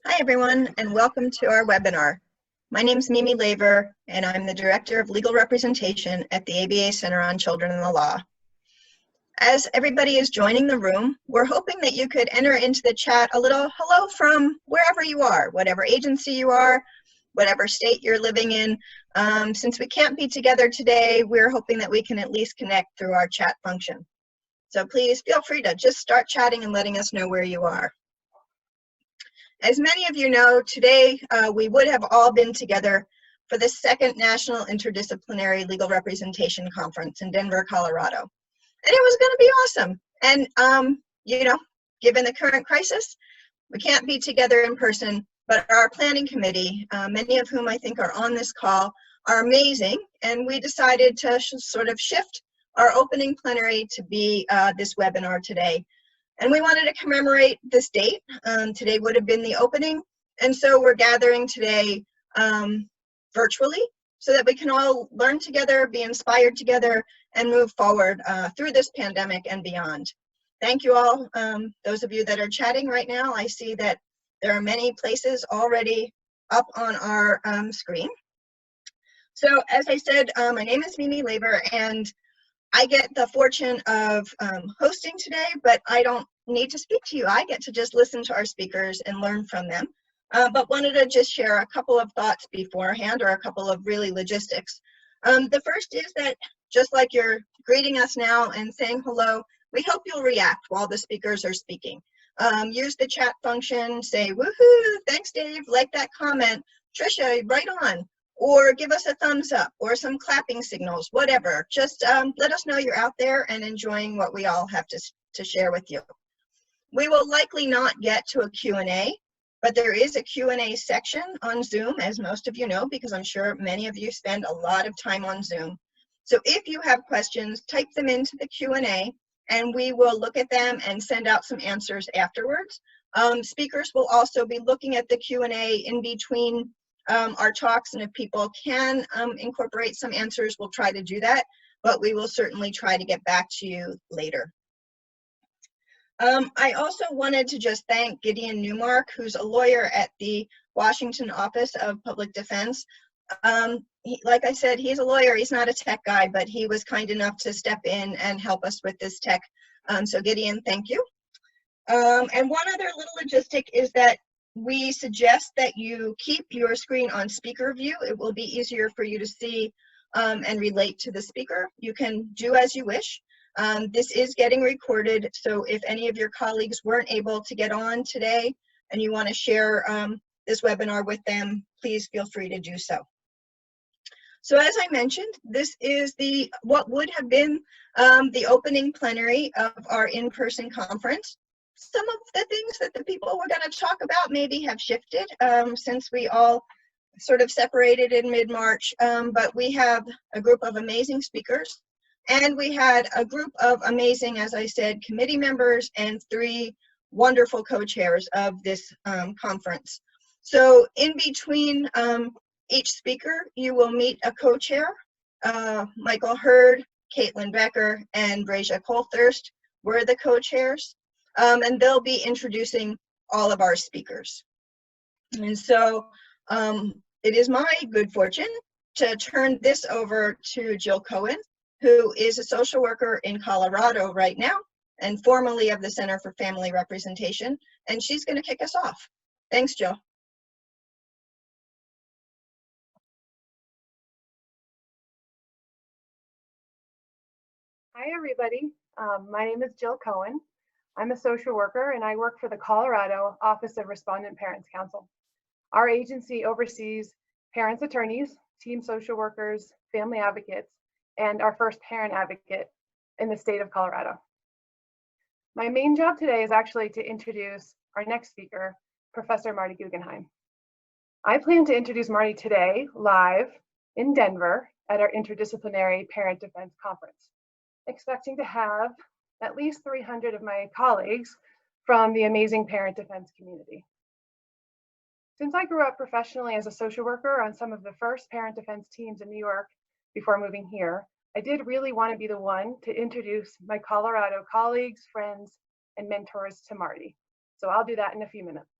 Hi everyone, and welcome to our webinar. My name is Mimi Laver, and I'm the Director of Legal Representation at the ABA Center on Children and the Law. As everybody is joining the room, we're hoping that you could enter into the chat a little hello from wherever you are, whatever agency you are, whatever state you're living in. Since we can't be together today, we're hoping that we can at least connect through our chat function. So please feel free to just start chatting and letting us know where you are. As many of you know, today we would have all been together for the second National Interdisciplinary Legal Representation Conference in Denver, Colorado. And it was going to be awesome. And, you know, given the current crisis, we can't be together in person, but our planning committee, many of whom I think are on this call, are amazing. And we decided to sort of shift our opening plenary to be this webinar today. And we wanted to commemorate this date. Today would have been the opening. And so we're gathering today virtually so that we can all learn together, be inspired together, and move forward through this pandemic and beyond. Thank you all. Those of you that are chatting right now, I see that there are many places already up on our screen. So as I said, my name is Mimi Laver, and I get the fortune of hosting today, but I don't need to speak to you. I get to just listen to our speakers and learn from them. But wanted to just share a couple of thoughts beforehand, or a couple of really logistics. The first is that just like you're greeting us now and saying hello, we hope you'll react while the speakers are speaking. Use the chat function, say, woohoo, thanks Dave, like that comment, Tricia, right on. Or give us a thumbs up or some clapping signals, whatever. Just let us know you're out there and enjoying what we all have to share with you. We will likely not get to a Q&A, but there is a Q&A section on Zoom, as most of you know, because I'm sure many of you spend a lot of time on Zoom. So if you have questions, type them into the Q&A and we will look at them and send out some answers afterwards. Speakers will also be looking at the Q&A in between our talks, and if people can incorporate some answers, we'll try to do that, but we will certainly try to get back to you later. I also wanted to just thank Gideon Newmark, who's a lawyer at the Washington Office of Public Defense. Like I said, he's a lawyer, he's not a tech guy, but he was kind enough to step in and help us with this tech. So Gideon, thank you. And one other little logistic is that we suggest that you keep your screen on speaker view. It will be easier for you to see and relate to the speaker. You can do as you wish. This is getting recorded, so if any of your colleagues weren't able to get on today and you want to share this webinar with them, please feel free to do so. So as I mentioned, this is what would have been the opening plenary of our in-person conference. Some of the things that the people we're going to talk about maybe have shifted since we all sort of separated in mid-March, but we have a group of amazing speakers, and we had a group of amazing, as I said, committee members and 3 wonderful co-chairs of this conference. So in between each speaker, you will meet a co-chair, Michael Hurd, Caitlin Becker, and Brasia Colthurst were the co-chairs. And they'll be introducing all of our speakers. And so it is my good fortune to turn this over to Jill Cohen, who is a social worker in Colorado right now and formerly of the Center for Family Representation, and she's going to kick us off. Thanks, Jill. Hi, everybody. My name is Jill Cohen. I'm a social worker and I work for the Colorado Office of Respondent Parents Counsel. Our agency oversees parents' attorneys, team social workers, family advocates, and our first parent advocate in the state of Colorado. My main job today is actually to introduce our next speaker, Professor Marty Guggenheim. I plan to introduce Marty today live in Denver at our Interdisciplinary Parent Defense Conference, expecting to have at least 300 of my colleagues from the amazing parent defense community. Since I grew up professionally as a social worker on some of the first parent defense teams in New York before moving here, I did really want to be the one to introduce my Colorado colleagues, friends, and mentors to Marty. So I'll do that in a few minutes.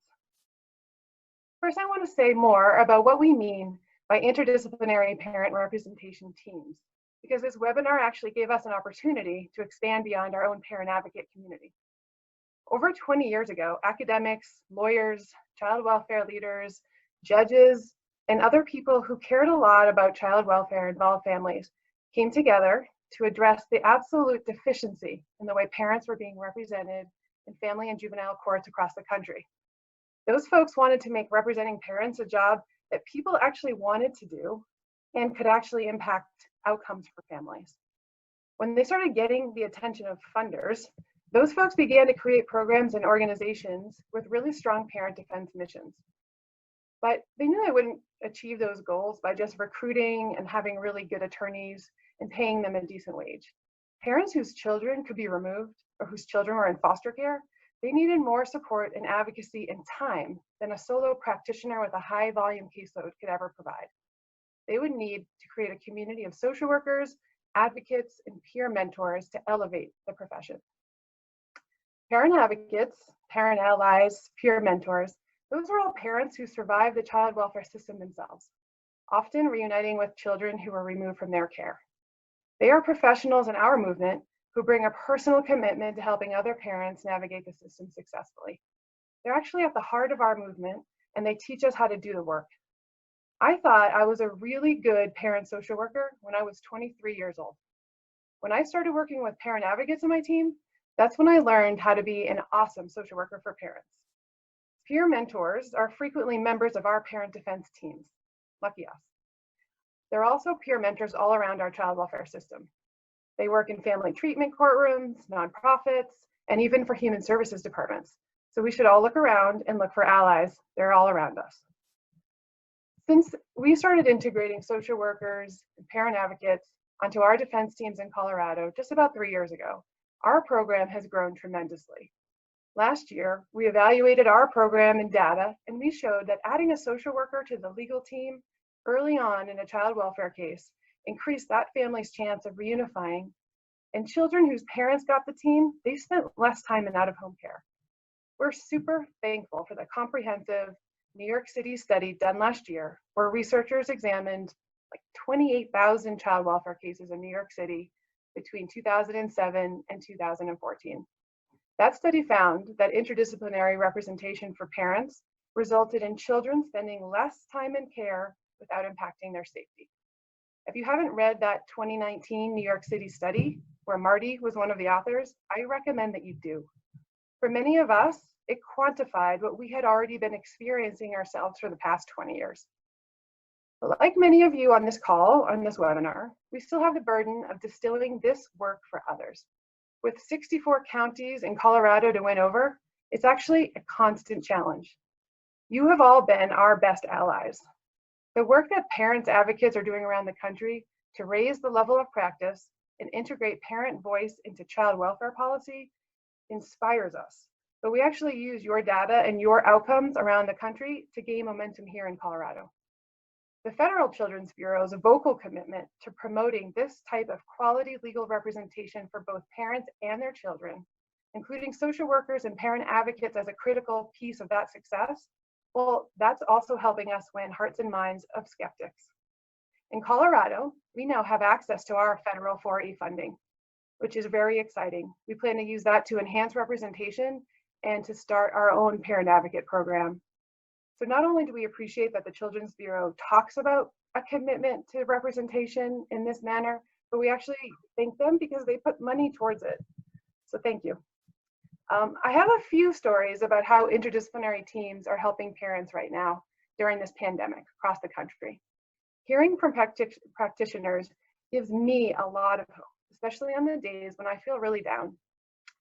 First, I want to say more about what we mean by interdisciplinary parent representation teams, because this webinar actually gave us an opportunity to expand beyond our own parent advocate community. Over 20 years ago, academics, lawyers, child welfare leaders, judges, and other people who cared a lot about child welfare in involved families came together to address the absolute deficiency in the way parents were being represented in family and juvenile courts across the country. Those folks wanted to make representing parents a job that people actually wanted to do and could actually impact outcomes for families. When they started getting the attention of funders, those folks began to create programs and organizations with really strong parent defense missions. But they knew they wouldn't achieve those goals by just recruiting and having really good attorneys and paying them a decent wage. Parents whose children could be removed or whose children were in foster care, they needed more support and advocacy and time than a solo practitioner with a high volume caseload could ever provide. They would need to create a community of social workers, advocates, and peer mentors to elevate the profession. Parent advocates, parent allies, peer mentors, those are all parents who survived the child welfare system themselves, often reuniting with children who were removed from their care. They are professionals in our movement who bring a personal commitment to helping other parents navigate the system successfully. They're actually at the heart of our movement, and they teach us how to do the work. I thought I was a really good parent social worker when I was 23 years old. When I started working with parent advocates on my team, that's when I learned how to be an awesome social worker for parents. Peer mentors are frequently members of our parent defense teams. Lucky us. They're also peer mentors all around our child welfare system. They work in family treatment courtrooms, nonprofits, and even for human services departments. So we should all look around and look for allies. They're all around us. Since we started integrating social workers and parent advocates onto our defense teams in Colorado just about 3 years ago, our program has grown tremendously. Last year, we evaluated our program and data, and we showed that adding a social worker to the legal team early on in a child welfare case increased that family's chance of reunifying, and children whose parents got the team, they spent less time in out-of-home care. We're super thankful for the comprehensive New York City study done last year, where researchers examined like 28,000 child welfare cases in New York City between 2007 and 2014. That study found that interdisciplinary representation for parents resulted in children spending less time in care without impacting their safety. If you haven't read that 2019 New York City study, where Marty was one of the authors, I recommend that you do. For many of us, it quantified what we had already been experiencing ourselves for the past 20 years. But like many of you on this call, on this webinar, we still have the burden of distilling this work for others. With 64 counties in Colorado to win over, it's actually a constant challenge. You have all been our best allies. The work that parents advocates are doing around the country to raise the level of practice and integrate parent voice into child welfare policy inspires us. But we actually use your data and your outcomes around the country to gain momentum here in Colorado. The Federal Children's Bureau's vocal commitment to promoting this type of quality legal representation for both parents and their children, including social workers and parent advocates as a critical piece of that success, well, that's also helping us win hearts and minds of skeptics. In Colorado, we now have access to our federal 4E funding, which is very exciting. We plan to use that to enhance representation and to start our own parent advocate program. So not only do we appreciate that the Children's Bureau talks about a commitment to representation in this manner, but we actually thank them because they put money towards it. So thank you. I have a few stories about how interdisciplinary teams are helping parents right now during this pandemic across the country. Hearing from practitioners gives me a lot of hope, especially on the days when I feel really down.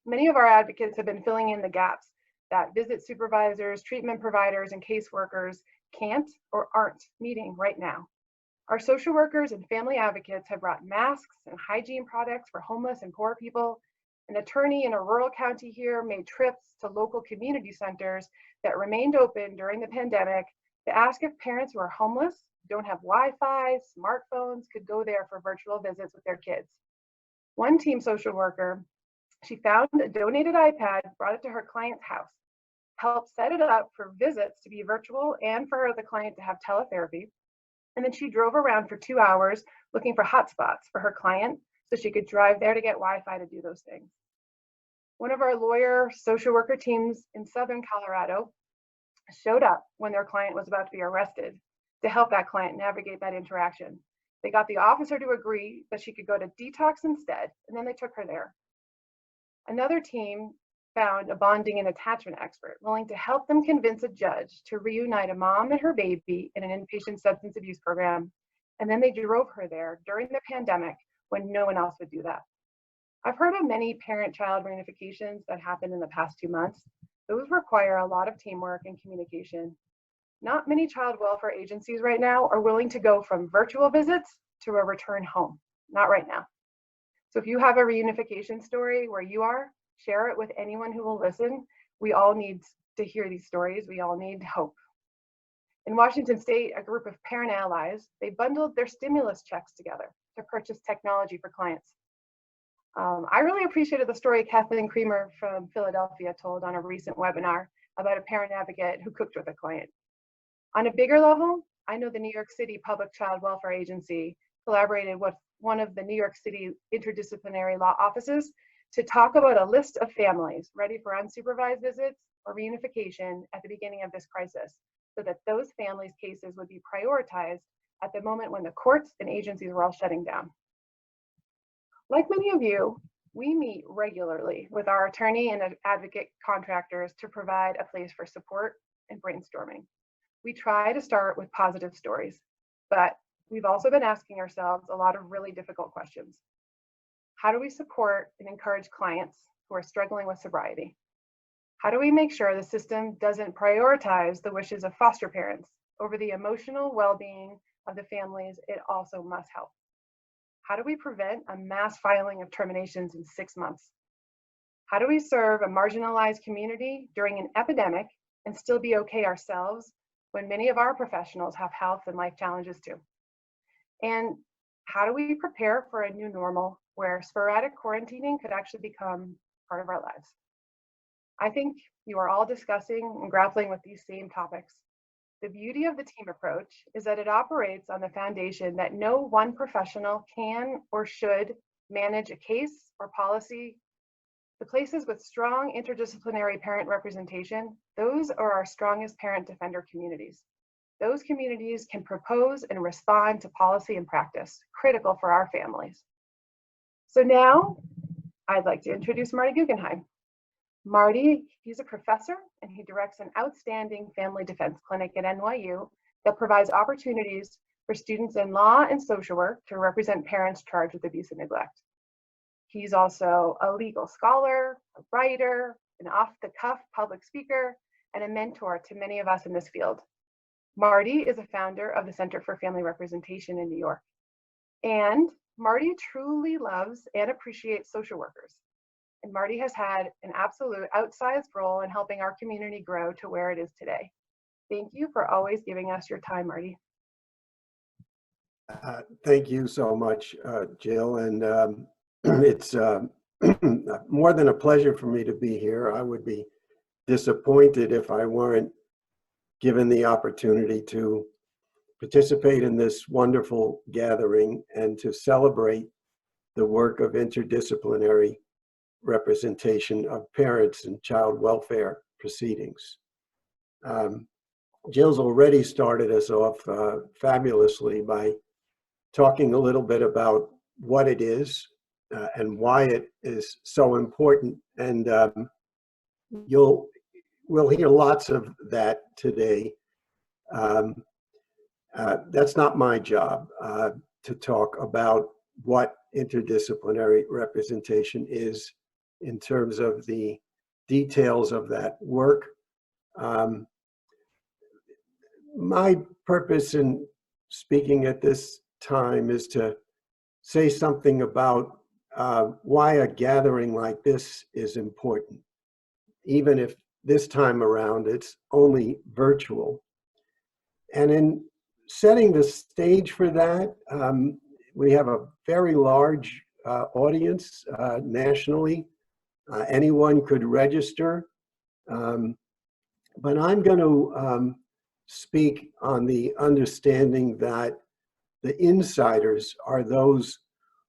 Many of our advocates have been filling in the gaps that visit supervisors, treatment providers, and caseworkers can't or aren't meeting right now. Our social workers and family advocates have brought masks and hygiene products for homeless and poor people. An attorney in a rural county here made trips to local community centers that remained open during the pandemic to ask if parents who are homeless, don't have Wi-Fi, smartphones, could go there for virtual visits with their kids. One team social worker, she found a donated iPad, brought it to her client's house. helped set it up for visits to be virtual and for the client to have teletherapy. And then she drove around for 2 hours looking for hotspots for her client so she could drive there to get Wi-Fi to do those things. One of our lawyer social worker teams in Southern Colorado showed up when their client was about to be arrested to help that client navigate that interaction. They got the officer to agree that she could go to detox instead, and then they took her there. Another team found a bonding and attachment expert willing to help them convince a judge to reunite a mom and her baby in an inpatient substance abuse program, and then they drove her there during the pandemic when no one else would do that. I've heard of many parent-child reunifications that happened in the past 2 months. Those require a lot of teamwork and communication. Not many child welfare agencies right now are willing to go from virtual visits to a return home. Not right now. So if you have a reunification story where you are, share it with anyone who will listen. We all need to hear these stories. We all need hope. In Washington State, a group of parent allies, they bundled their stimulus checks together to purchase technology for clients. I really appreciated the story Kathleen Creamer from Philadelphia told on a recent webinar about a parent advocate who cooked with a client. On a bigger level, I know the New York City Public Child Welfare Agency collaborated with one of the New York City Interdisciplinary Law offices to talk about a list of families ready for unsupervised visits or reunification at the beginning of this crisis, so that those families' cases would be prioritized at the moment when the courts and agencies were all shutting down. Like many of you, we meet regularly with our attorney and advocate contractors to provide a place for support and brainstorming. We try to start with positive stories, but we've also been asking ourselves a lot of really difficult questions. How do we support and encourage clients who are struggling with sobriety? How do we make sure the system doesn't prioritize the wishes of foster parents over the emotional well-being of the families it also must help? How do we prevent a mass filing of terminations in 6 months? How do we serve a marginalized community during an epidemic and still be okay ourselves when many of our professionals have health and life challenges too? And how do we prepare for a new normal where sporadic quarantining could actually become part of our lives? I think you are all discussing and grappling with these same topics. The beauty of the team approach is that it operates on the foundation that no one professional can or should manage a case or policy. The places with strong interdisciplinary parent representation, those are our strongest parent defender communities. Those communities can propose and respond to policy and practice, critical for our families. So now I'd like to introduce Marty Guggenheim. Marty, he's a professor and he directs an outstanding family defense clinic at NYU that provides opportunities for students in law and social work to represent parents charged with abuse and neglect. He's also a legal scholar, a writer, an off-the-cuff public speaker, and a mentor to many of us in this field. Marty is a founder of the Center for Family Representation in New York. And Marty truly loves and appreciates social workers. And Marty has had an absolute outsized role in helping our community grow to where it is today. Thank you for always giving us your time, Marty. Thank you so much, Jill. And it's more than a pleasure for me to be here. I would be disappointed if I weren't given the opportunity to participate in this wonderful gathering and to celebrate the work of interdisciplinary representation of parents in child welfare proceedings. Jill's already started us off fabulously by talking a little bit about what it is and why it is so important. And we'll hear lots of that today. That's not my job to talk about what interdisciplinary representation is in terms of the details of that work. My purpose in speaking at this time is to say something about why a gathering like this is important, even if this time around it's only virtual. And in setting the stage for that, we have a very large audience nationally. Anyone could register. But I'm going to speak on the understanding that the insiders are those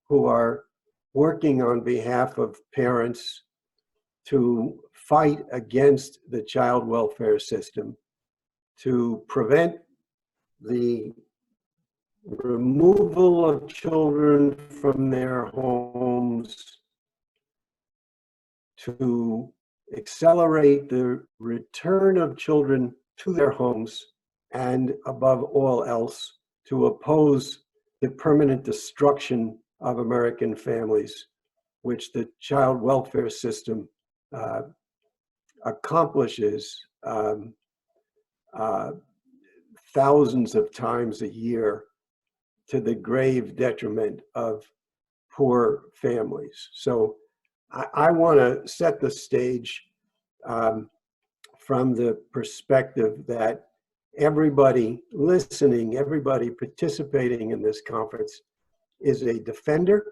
who are working on behalf of parents to fight against the child welfare system, to prevent the removal of children from their homes, to accelerate the return of children to their homes, and above all else, to oppose the permanent destruction of American families, which the child welfare system accomplishes thousands of times a year to the grave detriment of poor families. So I want to set the stage from the perspective that everybody listening, everybody participating in this conference is a defender.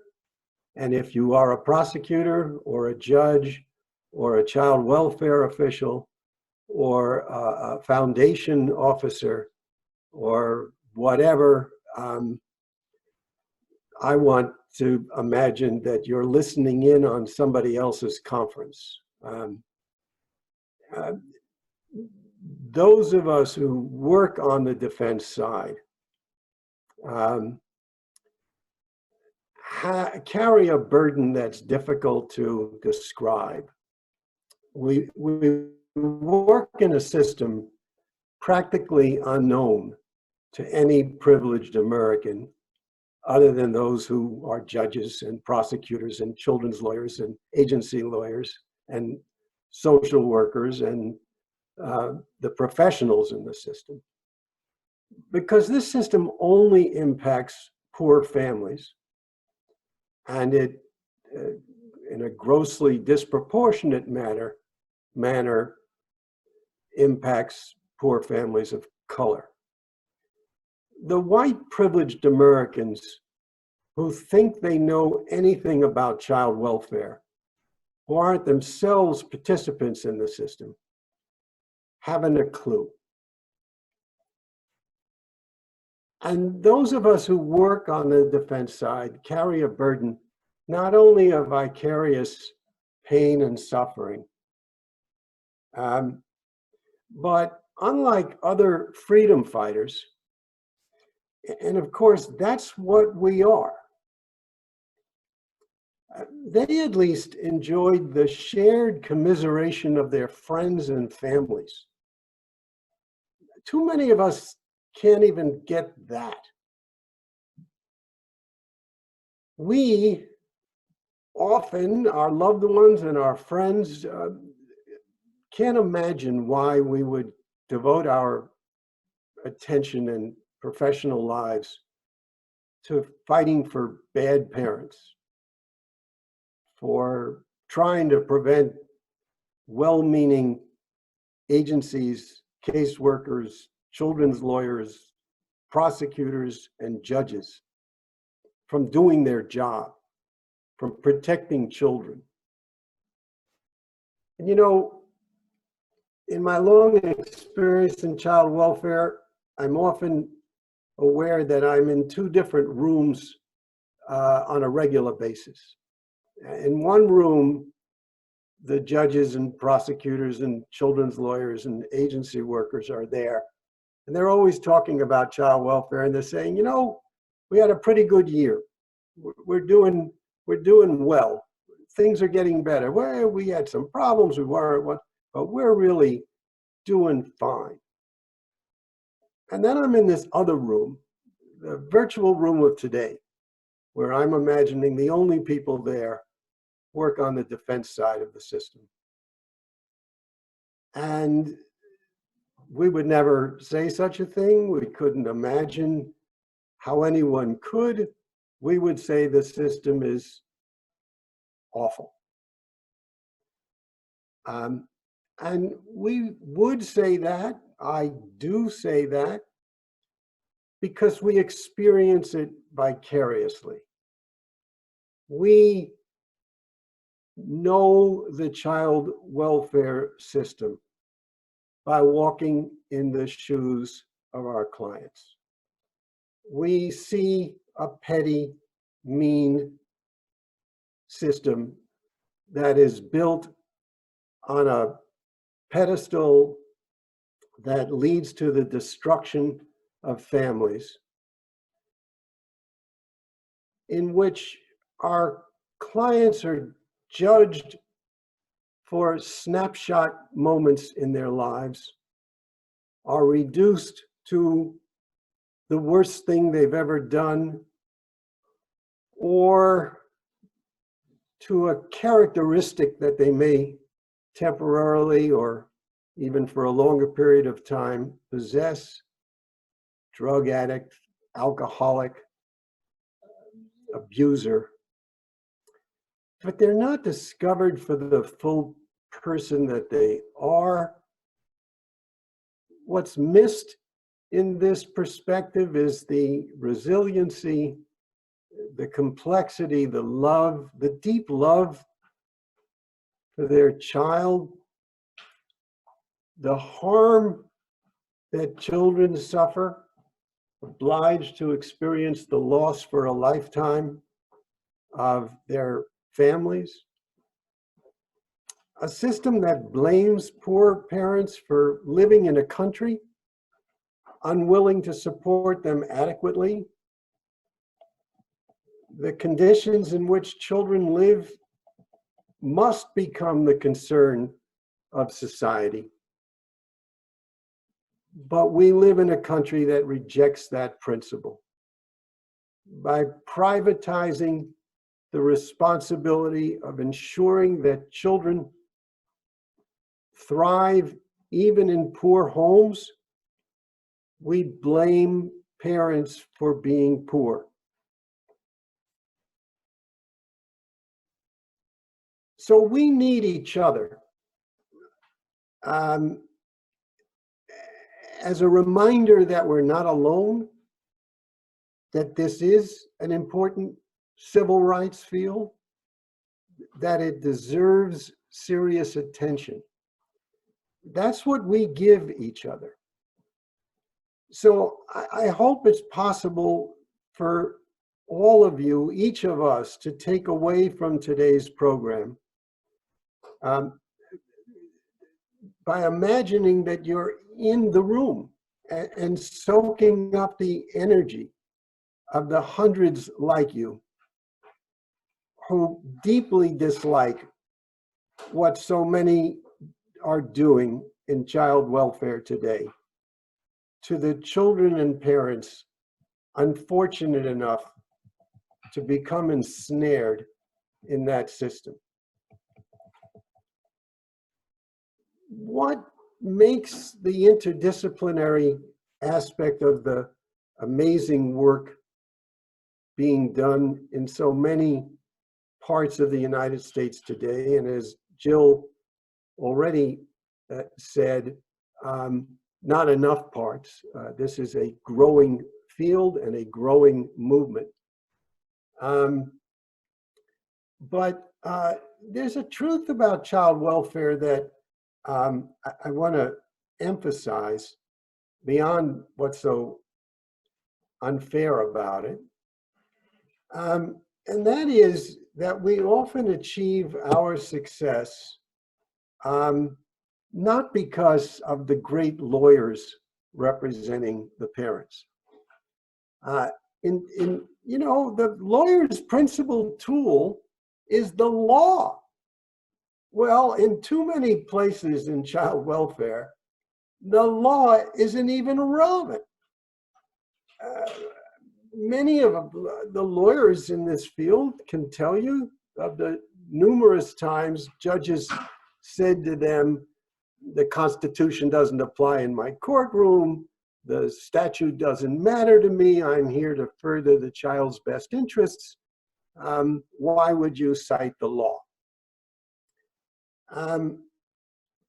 And if you are a prosecutor or a judge or a child welfare official or a foundation officer or whatever, I want to imagine that you're listening in on somebody else's conference. Those of us who work on the defense side carry a burden that's difficult to describe. We work in a system practically unknown to any privileged American other than those who are judges and prosecutors and children's lawyers and agency lawyers and social workers and the professionals in the system. Because this system only impacts poor families, and it, in a grossly disproportionate manner, impacts poor families of color. The white privileged Americans who think they know anything about child welfare, who aren't themselves participants in the system, haven't a clue. And those of us who work on the defense side carry a burden not only of vicarious pain and suffering, but unlike other freedom fighters, and of course that's what we are, they at least enjoyed the shared commiseration of their friends and families. Too many of us can't even get that. We often, our loved ones and our friends, can't imagine why we would devote our attention and professional lives to fighting for bad parents, for trying to prevent well-meaning agencies, caseworkers, children's lawyers, prosecutors, and judges from doing their job, from protecting children. And you know, in my long experience in child welfare, I'm often aware that I'm in two different rooms on a regular basis. In one room, the judges and prosecutors and children's lawyers and agency workers are there. And they're always talking about child welfare, and they're saying, you know, we had a pretty good year. We're doing well. Things are getting better. Well, we had some problems, but we're really doing fine. And then I'm in this other room, the virtual room of today, where I'm imagining the only people there work on the defense side of the system. And we would never say such a thing. We couldn't imagine how anyone could. We would say the system is awful. And we would say that, I do say that, because we experience it vicariously. We know the child welfare system by walking in the shoes of our clients. We see a petty, mean system that is built on a pedestal that leads to the destruction of families, in which our clients are judged for snapshot moments in their lives, are reduced to the worst thing they've ever done, or to a characteristic that they may temporarily or even for a longer period of time possess: drug addict, alcoholic, abuser. But they're not discovered for the full person that they are. What's missed in this perspective is the resiliency, the complexity, the love, the deep love for their child, the harm that children suffer, obliged to experience the loss for a lifetime of their families. A system that blames poor parents for living in a country unwilling to support them adequately. The conditions in which children live must become the concern of society. But we live in a country that rejects that principle. By privatizing the responsibility of ensuring that children thrive even in poor homes, we blame parents for being poor. So we need each other. As a reminder that we're not alone, that this is an important civil rights field, that it deserves serious attention. That's what we give each other. So I hope it's possible for all of you, each of us, to take away from today's program by imagining that you're in the room and soaking up the energy of the hundreds like you who deeply dislike what so many are doing in child welfare today. To the children and parents unfortunate enough to become ensnared in that system. What makes the interdisciplinary aspect of the amazing work being done in so many parts of the United States today, and as Jill already said, not enough parts. This is a growing field and a growing movement. But there's a truth about child welfare that I want to emphasize beyond what's so unfair about it. And that is that we often achieve our success not because of the great lawyers representing the parents. You know, the lawyer's principal tool is the law. Well, in too many places in child welfare, the law isn't even relevant. Many of the lawyers in this field can tell you of the numerous times judges said to them, the Constitution doesn't apply in my courtroom, the statute doesn't matter to me, I'm here to further the child's best interests. Why would you cite the law?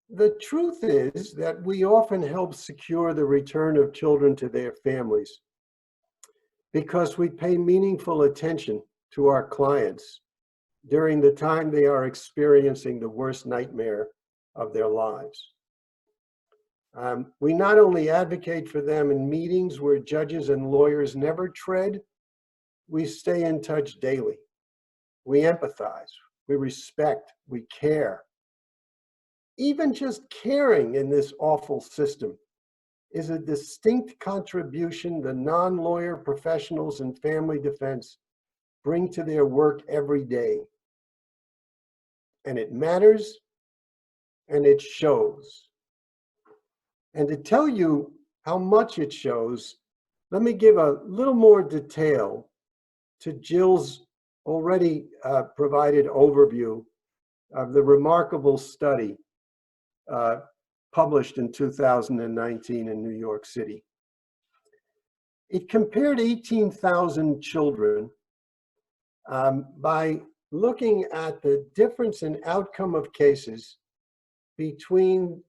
The truth is that we often help secure the return of children to their families because we pay meaningful attention to our clients during the time they are experiencing the worst nightmare of their lives. We not only advocate for them in meetings where judges and lawyers never tread, we stay in touch daily. We empathize, we respect, we care. Even just caring in this awful system is a distinct contribution the non-lawyer professionals in family defense bring to their work every day. And it matters, and it shows. And to tell you how much it shows, let me give a little more detail to Jill's already provided overview of the remarkable study published in 2019 in New York City. It compared 18,000 children by looking at the difference in outcome of cases between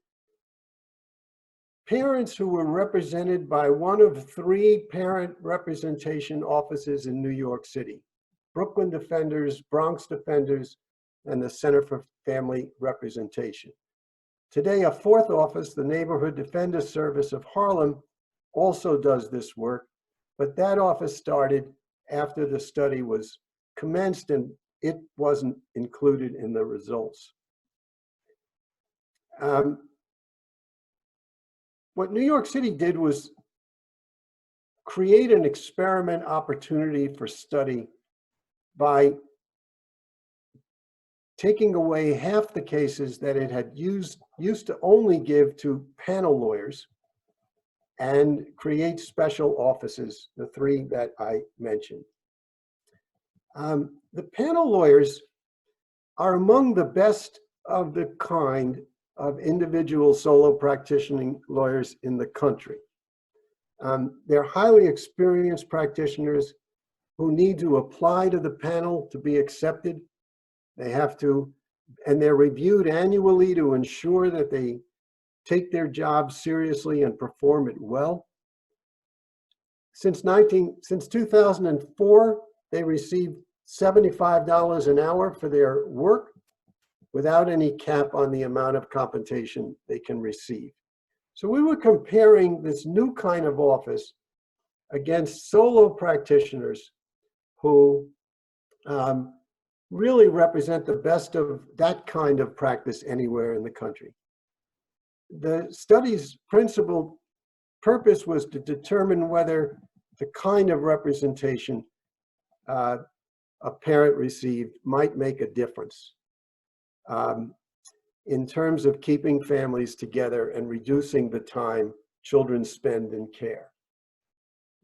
parents who were represented by one of 3 parent representation offices in New York City: Brooklyn Defenders, Bronx Defenders, and the Center for Family Representation. Today, a 4th office, the Neighborhood Defender Service of Harlem, also does this work, but that office started after the study was commenced and it wasn't included in the results. What New York City did was create an experiment opportunity for study by taking away half the cases that it had used to only give to panel lawyers and create special offices, the 3 that I mentioned. The panel lawyers are among the best of the kind of individual solo practicing lawyers in the country. They're highly experienced practitioners who need to apply to the panel to be accepted. They have to, and they're reviewed annually to ensure that they take their job seriously and perform it well. Since 2004, they received $75 an hour for their work without any cap on the amount of compensation they can receive. So we were comparing this new kind of office against solo practitioners who really represent the best of that kind of practice anywhere in the country. The study's principal purpose was to determine whether the kind of representation a parent received might make a difference in terms of keeping families together and reducing the time children spend in care.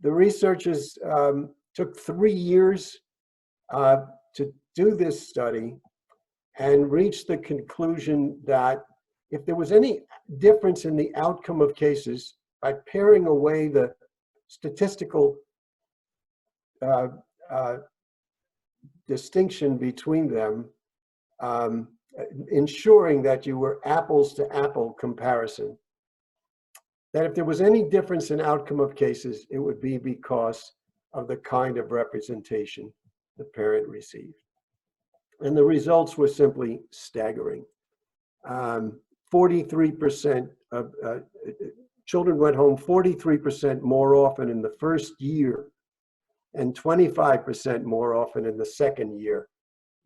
The researchers took 3 years to do this study and reached the conclusion that if there was any difference in the outcome of cases by paring away the statistical distinction between them, ensuring that you were apples to apple comparison, that if there was any difference in outcome of cases, it would be because of the kind of representation the parent received. And the results were simply staggering. 43% of children went home 43% more often in the first year and 25% more often in the second year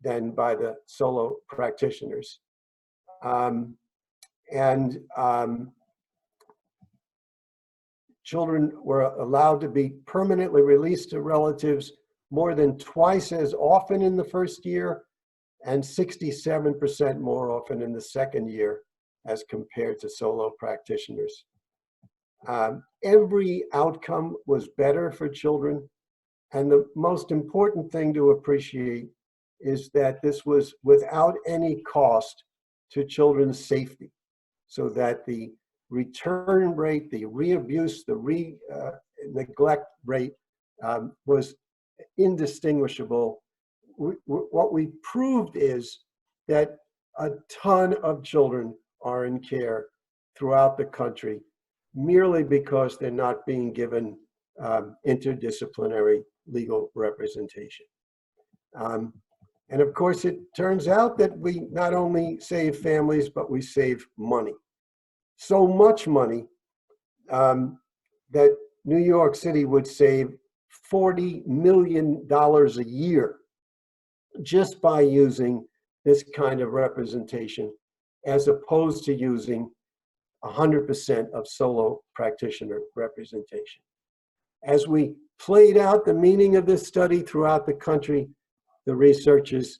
than by the solo practitioners. Children were allowed to be permanently released to relatives more than twice as often in the first year and 67% more often in the second year as compared to solo practitioners. Every outcome was better for children. And the most important thing to appreciate is that this was without any cost to children's safety, so that the return rate, the re-abuse, the neglect rate was indistinguishable. What we proved is that a ton of children are in care throughout the country merely because they're not being given interdisciplinary legal representation. And of course, it turns out that we not only save families, but we save money. so much money that New York City would save $40 million a year just by using this kind of representation, as opposed to using 100% of solo practitioner representation. As we played out the meaning of this study throughout the country, the researchers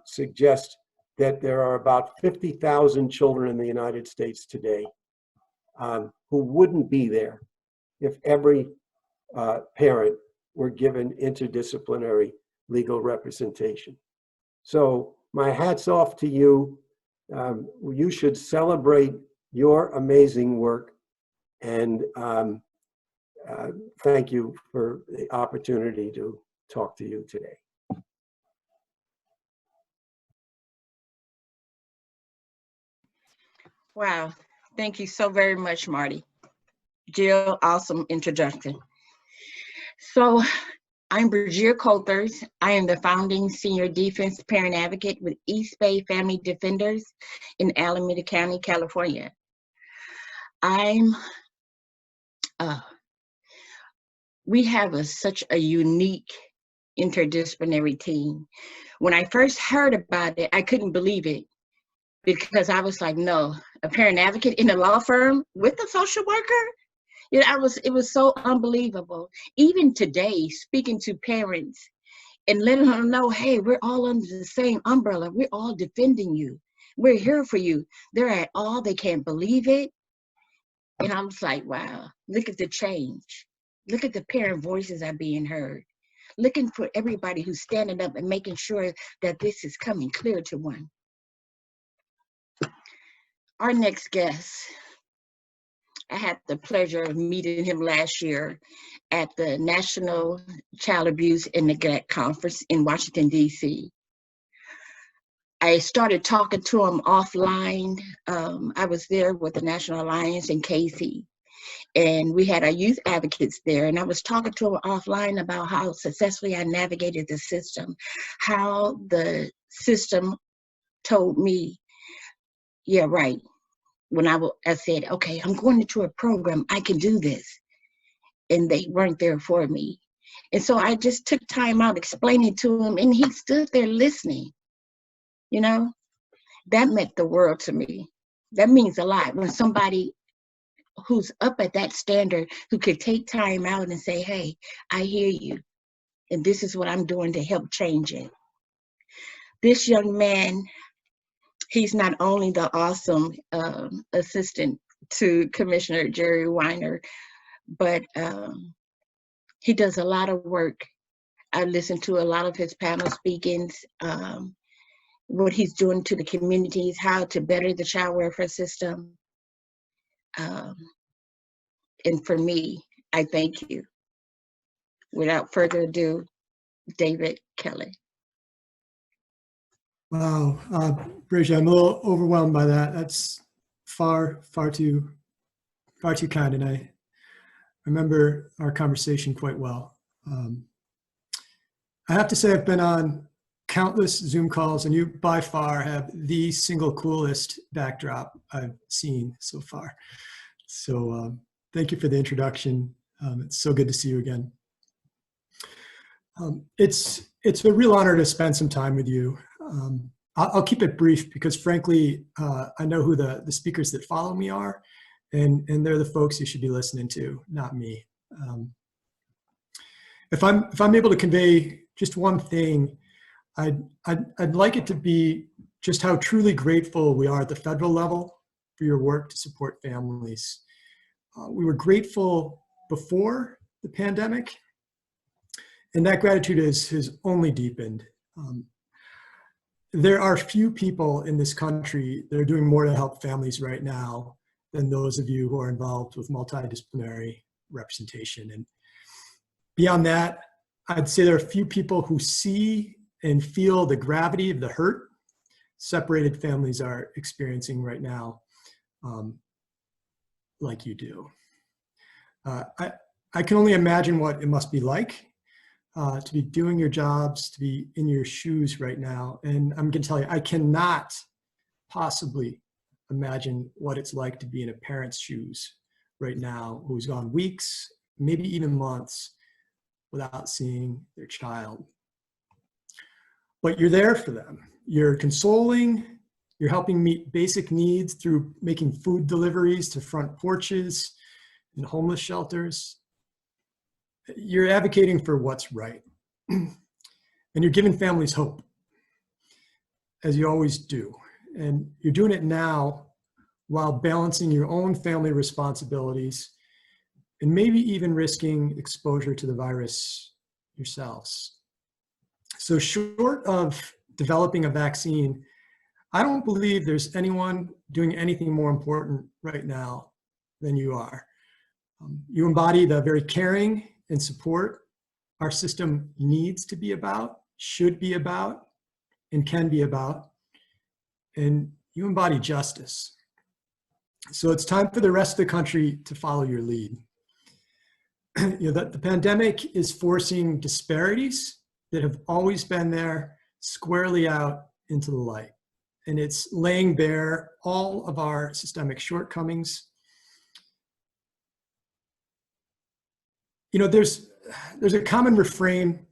suggest that there are about 50,000 children in the United States today who wouldn't be there if every parent were given interdisciplinary legal representation. So my hat's off to you. You should celebrate your amazing work, and thank you for the opportunity to talk to you today. Wow, thank you so very much, Marty. Jill, awesome introduction. So I'm Brigitte Coulthers. I am the founding senior defense parent advocate with East Bay Family Defenders in Alameda County, California. We have such a unique interdisciplinary team. When I first heard about it, I couldn't believe it, because I was like, no, a parent advocate in a law firm with a social worker? You know, it was so unbelievable. Even today, speaking to parents and letting them know, hey, we're all under the same umbrella. We're all defending you. We're here for you. They're at all, they can't believe it. And I was like, wow, look at the change. Look at the parent voices are being heard. Looking for everybody who's standing up and making sure that this is coming clear to one. Our next guest, I had the pleasure of meeting him last year at the National Child Abuse and Neglect Conference in Washington, D.C. I started talking to him offline. I was there with the National Alliance in Casey, and we had our youth advocates there, and I was talking to him offline about how successfully I navigated the system, how the system told me, yeah, right. When I said, okay, I'm going into a program, I can do this. And they weren't there for me. And so I just took time out explaining to him, and he stood there listening. You know, that meant the world to me. That means a lot when somebody who's up at that standard, who could take time out and say, hey, I hear you, and this is what I'm doing to help change it. This young man, he's not only the awesome assistant to Commissioner Jerry Weiner, but he does a lot of work. I listened to a lot of his panel speakings, what he's doing to the communities, how to better the child welfare system. And for me, I thank you. Without further ado, David Kelly. Wow, Brigitte, I'm a little overwhelmed by that. That's far too kind, and I remember our conversation quite well. I have to say I've been on countless Zoom calls, and you by far have the single coolest backdrop I've seen so far. So thank you for the introduction. It's so good to see you again. It's a real honor to spend some time with you. I'll keep it brief because frankly, I know who the speakers that follow me are, and they're the folks you should be listening to, not me. If I'm able to convey just one thing, I'd like it to be just how truly grateful we are at the federal level for your work to support families. We were grateful before the pandemic, and that gratitude has only deepened. There are few people in this country that are doing more to help families right now than those of you who are involved with multidisciplinary representation. And beyond that, I'd say there are few people who see and feel the gravity of the hurt separated families are experiencing right now, like you do. I can only imagine what it must be like to be doing your jobs, to be in your shoes right now. And I'm going to tell you, I cannot possibly imagine what it's like to be in a parent's shoes right now who's gone weeks, maybe even months without seeing their child. But you're there for them. You're consoling, you're helping meet basic needs through making food deliveries to front porches and homeless shelters. You're advocating for what's right. And you're giving families hope, as you always do. And you're doing it now while balancing your own family responsibilities and maybe even risking exposure to the virus yourselves. So short of developing a vaccine, I don't believe there's anyone doing anything more important right now than you are. You embody the very caring and support our system needs to be about, should be about, and can be about. And you embody justice. So it's time for the rest of the country to follow your lead. The pandemic is forcing disparities that have always been there squarely out into the light. And it's laying bare all of our systemic shortcomings. There's a common refrain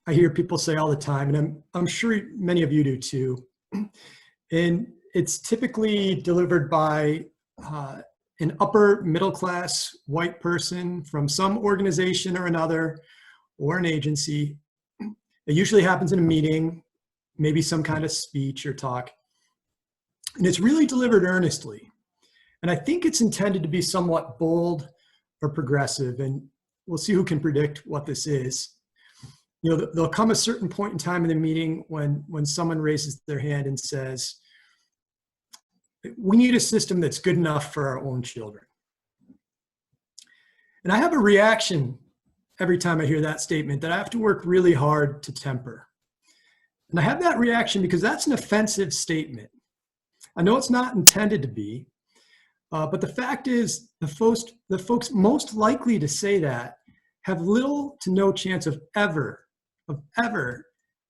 I hear people say all the time, and I'm sure many of you do too. And it's typically delivered by an upper middle class white person from some organization or another, or an agency. It usually happens in a meeting, maybe some kind of speech or talk. And it's really delivered earnestly. And I think it's intended to be somewhat bold or progressive, and we'll see who can predict what this is. There'll come a certain point in time in the meeting when someone raises their hand and says, we need a system that's good enough for our own children. And I have a reaction every time I hear that statement that I have to work really hard to temper. And I have that reaction because that's an offensive statement. I know it's not intended to be, but the fact is the folks most likely to say that have little to no chance of ever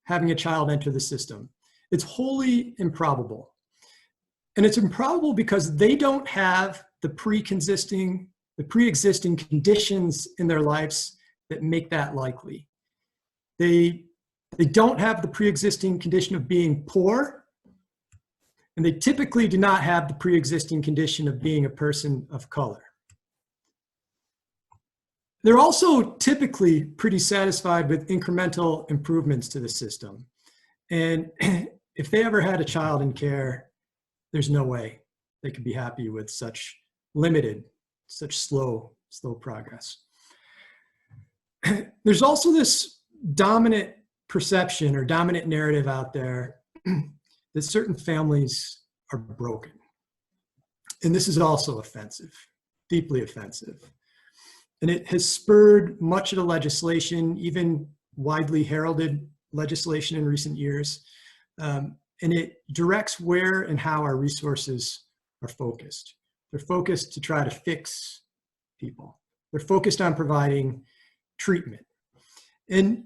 having a child enter the system. It's wholly improbable. And it's improbable because they don't have the pre-existing conditions in their lives that make that likely. They don't have the pre-existing condition of being poor, and they typically do not have the pre-existing condition of being a person of color. They're also typically pretty satisfied with incremental improvements to the system. And if they ever had a child in care, there's no way they could be happy with such slow progress. There's also this dominant perception or dominant narrative out there that certain families are broken. And this is also offensive, deeply offensive. And it has spurred much of the legislation, even widely heralded legislation in recent years. And it directs where and how our resources are focused. They're focused to try to fix people. They're focused on providing treatment. And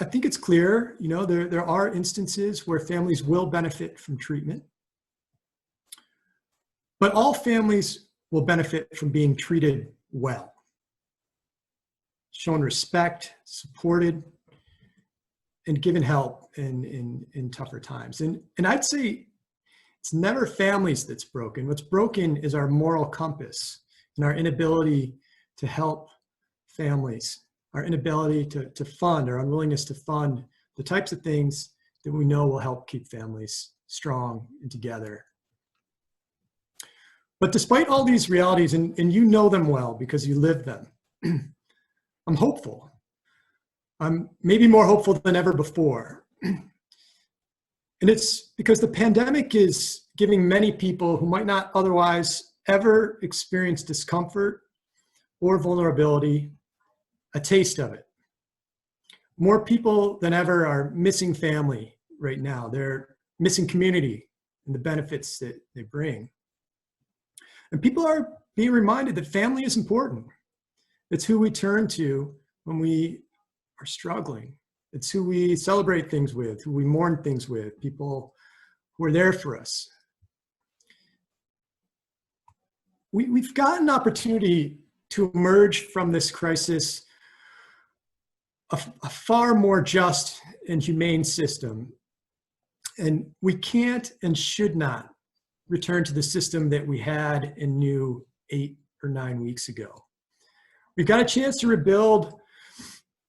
I think it's clear, there are instances where families will benefit from treatment. But all families will benefit from being treated well, shown respect, supported, and given help in tougher times. And I'd say it's never families that's broken. What's broken is our moral compass and our inability to help families, our inability to fund, our unwillingness to fund the types of things that we know will help keep families strong and together. But despite all these realities, and you know them well because you live them, I'm hopeful. I'm maybe more hopeful than ever before. And it's because the pandemic is giving many people who might not otherwise ever experience discomfort or vulnerability a taste of it. More people than ever are missing family right now. They're missing community and the benefits that they bring. And people are being reminded that family is important. It's who we turn to when we are struggling. It's who we celebrate things with, who we mourn things with, people who are there for us. we've got an opportunity to emerge from this crisis a far more just and humane system. And we can't and should not return to the system that we had and knew 8 or 9 weeks ago. We've got a chance to rebuild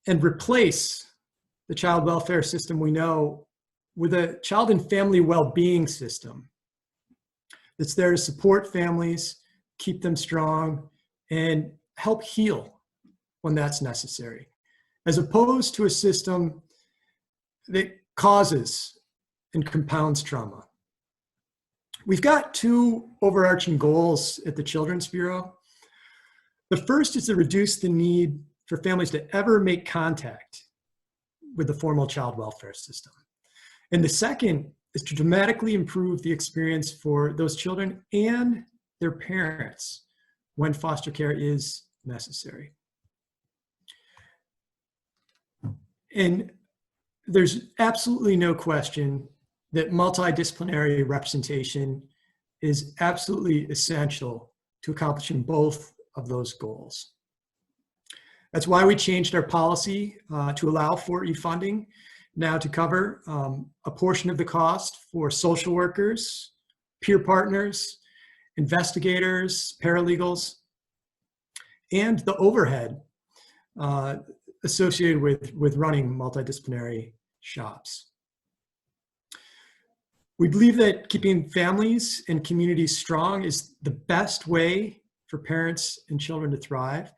and replace the child welfare system we know with a child and family well-being system that's there to support families, keep them strong, and help heal when that's necessary, as opposed to a system that causes and compounds trauma. We've got 2 overarching goals at the Children's Bureau. The first is to reduce the need for families to ever make contact with the formal child welfare system. And the second is to dramatically improve the experience for those children and their parents when foster care is necessary. And there's absolutely no question that multidisciplinary representation is absolutely essential to accomplishing both of those goals. That's why we changed our policy to allow for e-funding now to cover a portion of the cost for social workers, peer partners, investigators, paralegals, and the overhead associated with running multidisciplinary shops. We believe that keeping families and communities strong is the best way for parents and children to thrive.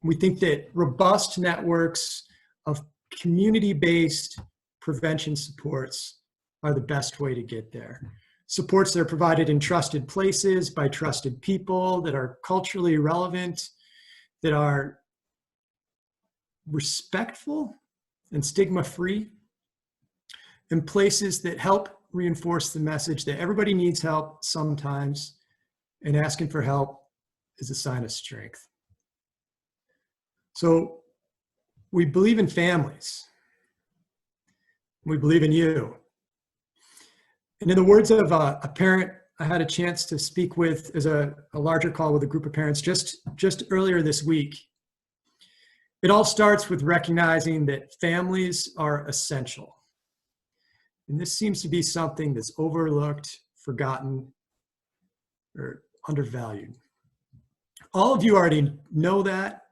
We think that robust networks of community-based prevention supports are the best way to get there. Supports that are provided in trusted places by trusted people, that are culturally relevant, that are respectful and stigma-free, and places that help reinforce the message that everybody needs help sometimes, and asking for help is a sign of strength. So we believe in families. We believe in you. And in the words of a parent I had a chance to speak with as a larger call with a group of parents just earlier this week, it all starts with recognizing that families are essential. And this seems to be something that's overlooked, forgotten, or undervalued. All of you already know that.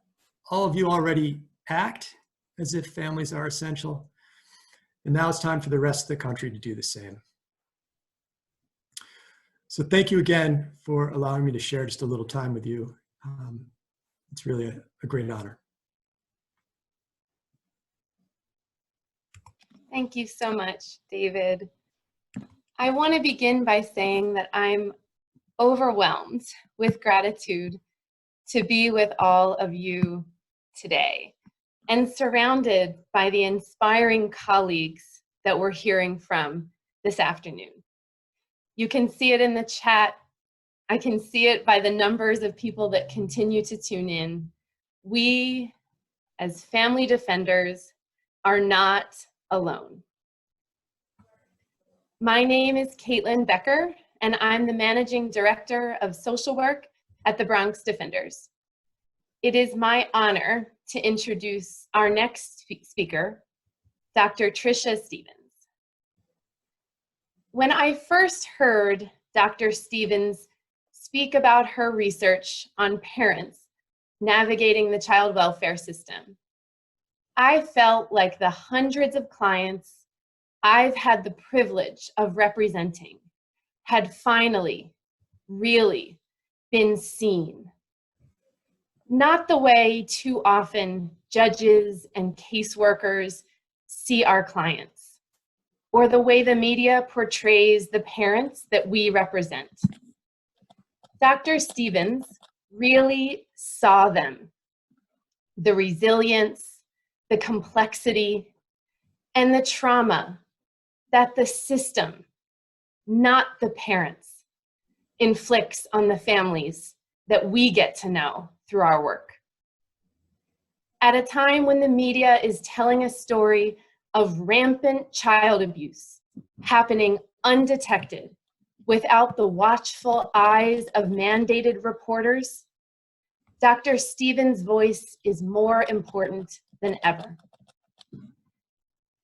All of you already act as if families are essential. And now it's time for the rest of the country to do the same. So thank you again for allowing me to share just a little time with you. It's really a great honor. Thank you so much, David. I want to begin by saying that I'm overwhelmed with gratitude to be with all of you today and surrounded by the inspiring colleagues that we're hearing from this afternoon. You can see it in the chat. I can see it by the numbers of people that continue to tune in. We, as family defenders, are not alone. My name is Caitlin Becker, and I'm the Managing Director of Social Work at the Bronx Defenders. It is my honor to introduce our next speaker, Dr. Tricia Stevens. When I first heard Dr. Stevens speak about her research on parents navigating the child welfare system, I felt like the hundreds of clients I've had the privilege of representing had finally really been seen. Not the way too often judges and caseworkers see our clients, or the way the media portrays the parents that we represent. Dr. Stevens really saw them, the resilience, the complexity, and the trauma that the system, not the parents, inflicts on the families that we get to know through our work. At a time when the media is telling a story of rampant child abuse happening undetected without the watchful eyes of mandated reporters, Dr. Stevens' voice is more important than ever.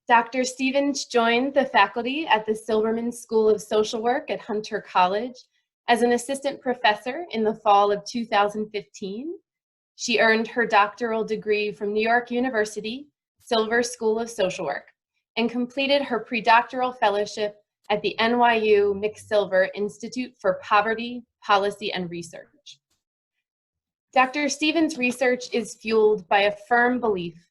Dr. Stevens joined the faculty at the Silberman School of Social Work at Hunter College as an assistant professor in the fall of 2015. She earned her doctoral degree from New York University, Silver School of Social Work, and completed her predoctoral fellowship at the NYU McSilver Institute for Poverty, Policy, and Research. Dr. Stevens' research is fueled by a firm belief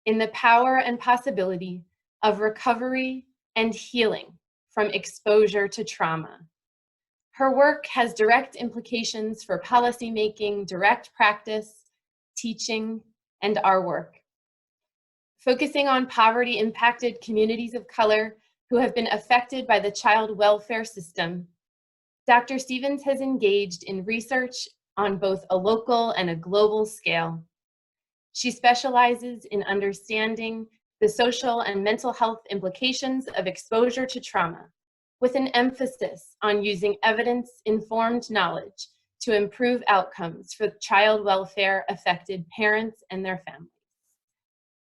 in the power and possibility of recovery and healing from exposure to trauma. Her work has direct implications for policymaking, direct practice, teaching, and our work. Focusing on poverty-impacted communities of color who have been affected by the child welfare system, Dr. Stevens has engaged in research on both a local and a global scale. She specializes in understanding the social and mental health implications of exposure to trauma, with an emphasis on using evidence-informed knowledge to improve outcomes for child welfare-affected parents and their families.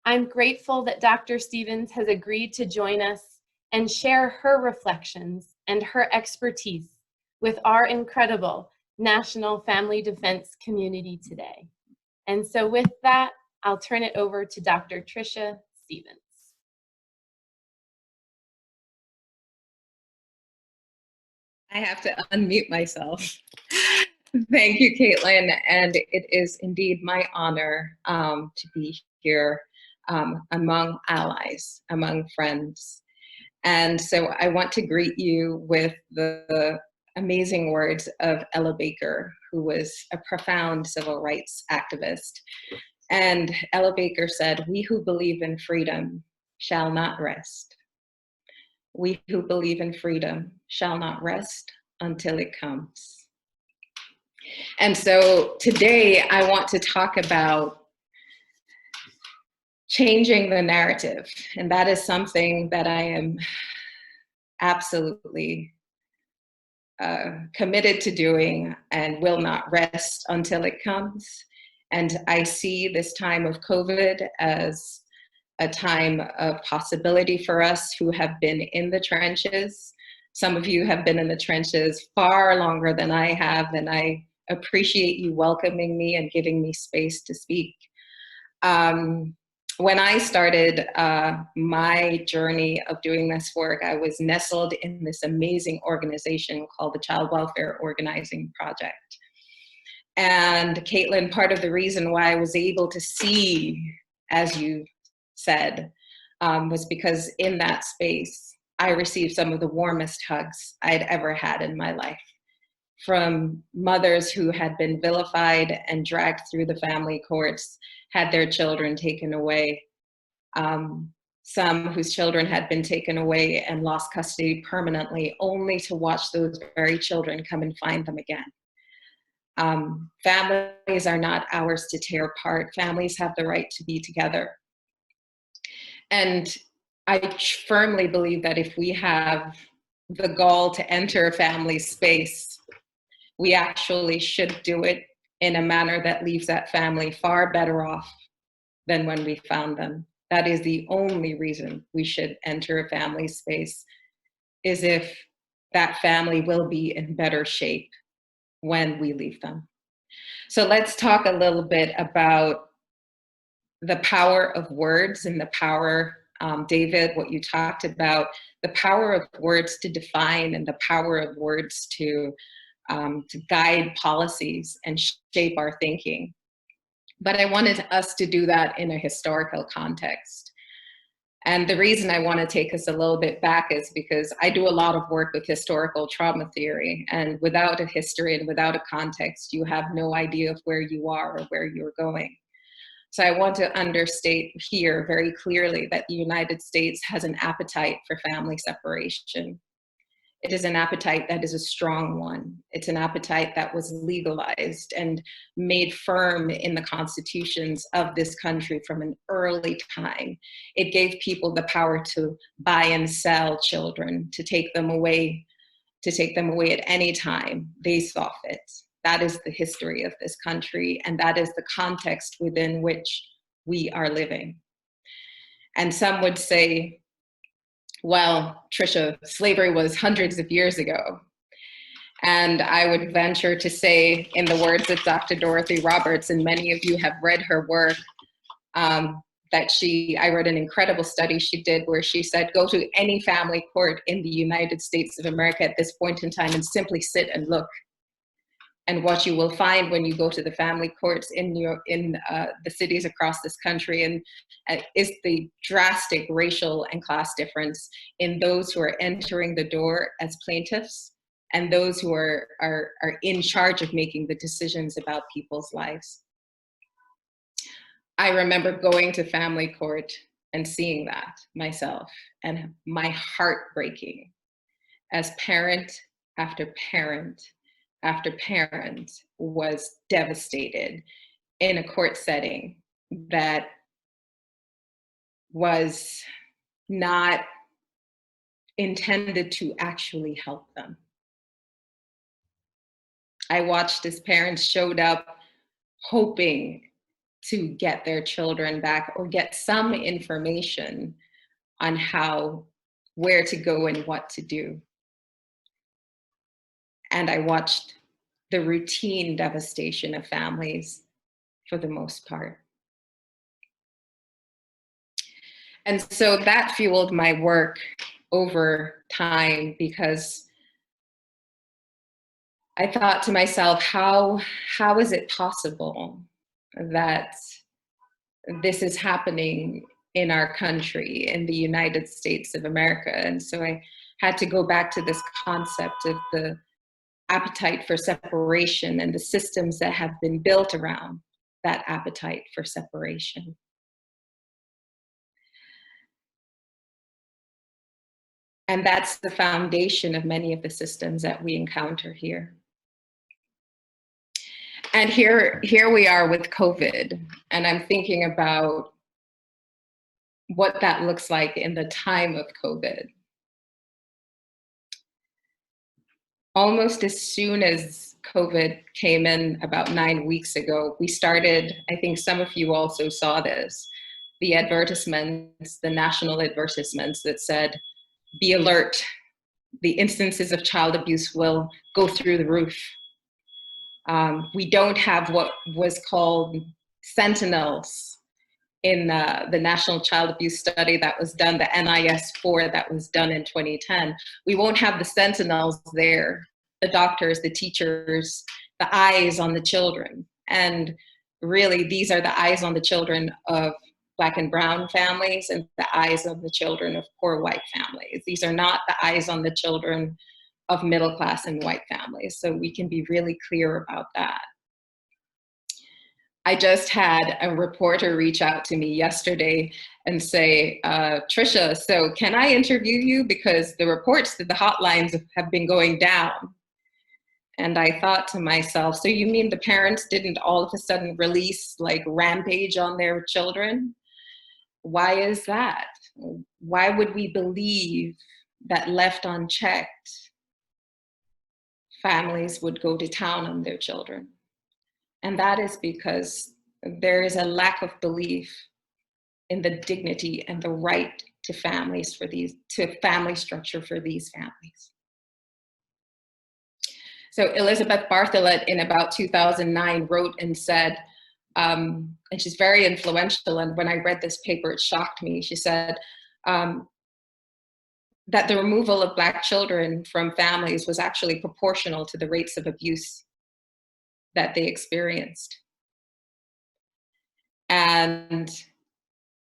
I'm grateful that Dr. Stevens has agreed to join us and share her reflections and her expertise with our incredible National Family Defense community today. And so with that, I'll turn it over to Dr. Tricia Stevens. I have to unmute myself. Thank you, Caitlin. And it is indeed my honor to be here among allies, among friends. And so I want to greet you with the amazing words of Ella Baker, who was a profound civil rights activist. And Ella Baker said, "We who believe in freedom shall not rest. We who believe in freedom shall not rest until it comes." And so today I want to talk about changing the narrative. And that is something that I am absolutely committed to doing and will not rest until it comes. And I see this time of COVID as a time of possibility for us who have been in the trenches. Some of you have been in the trenches far longer than I have, and I appreciate you welcoming me and giving me space to speak. When I started my journey of doing this work, I was nestled in this amazing organization called the Child Welfare Organizing Project. And Caitlin, part of the reason why I was able to see, as you said, was because in that space, I received some of the warmest hugs I'd ever had in my life, from mothers who had been vilified and dragged through the family courts, had their children taken away, some whose children had been taken away and lost custody permanently, only to watch those very children come and find them again. Families are not ours to tear apart. Families have the right to be together. And I firmly believe that if we have the gall to enter a family space, we actually should do it in a manner that leaves that family far better off than when we found them. That is the only reason we should enter a family space, is if that family will be in better shape when we leave them. So let's talk a little bit about the power of words and the power, David, what you talked about, the power of words to define and the power of words to guide policies and shape our thinking. But I wanted us to do that in a historical context. And the reason I want to take us a little bit back is because I do a lot of work with historical trauma theory, and without a history and without a context, you have no idea of where you are or where you're going. So I want to understate here very clearly that the United States has an appetite for family separation. It is an appetite that is a strong one. It's an appetite that was legalized and made firm in the constitutions of this country from an early time. It gave people the power to buy and sell children, to take them away to take them away at any time they saw fit. That is the history of this country, and that is the context within which we are living. And some would say, well, Tricia, slavery was hundreds of years ago. And I would venture to say, in the words of Dr. Dorothy Roberts, and many of you have read her work, I read an incredible study she did where she said, go to any family court in the United States of America at this point in time and simply sit and look. And what you will find when you go to the family courts in the cities across this country is the drastic racial and class difference in those who are entering the door as plaintiffs and those who are in charge of making the decisions about people's lives. I remember going to family court and seeing that myself, and my heart breaking as parent after parent after parent was devastated in a court setting that was not intended to actually help them. I watched as parents showed up hoping to get their children back or get some information on where to go and what to do. And I watched the routine devastation of families for the most part. And so that fueled my work over time, because I thought to myself, how is it possible that this is happening in our country, in the United States of America? And so I had to go back to this concept of the appetite for separation and the systems that have been built around that appetite for separation. And that's the foundation of many of the systems that we encounter here. And here we are with COVID, and I'm thinking about what that looks like in the time of COVID. Almost as soon as COVID came in about 9 weeks ago, we started, I think some of you also saw this, the advertisements, the national advertisements that said, be alert, the instances of child abuse will go through the roof. We don't have what was called sentinels in the National Child Abuse Study that was done, the NIS-4 that was done in 2010. We won't have the sentinels there, the doctors, the teachers, the eyes on the children. And really, these are the eyes on the children of Black and brown families and the eyes of the children of poor white families. These are not the eyes on the children of middle class and white families. So we can be really clear about that. I just had a reporter reach out to me yesterday and say, Tricia, so can I interview you? Because the reports that the hotlines have been going down. And I thought to myself, so you mean the parents didn't all of a sudden release like rampage on their children? Why is that? Why would we believe that left unchecked, families would go to town on their children? And that is because there is a lack of belief in the dignity and the right to families to family structure for these families. So Elizabeth Bartholet in about 2009 wrote and said, and she's very influential, and when I read this paper, it shocked me. She said that the removal of Black children from families was actually proportional to the rates of abuse that they experienced. And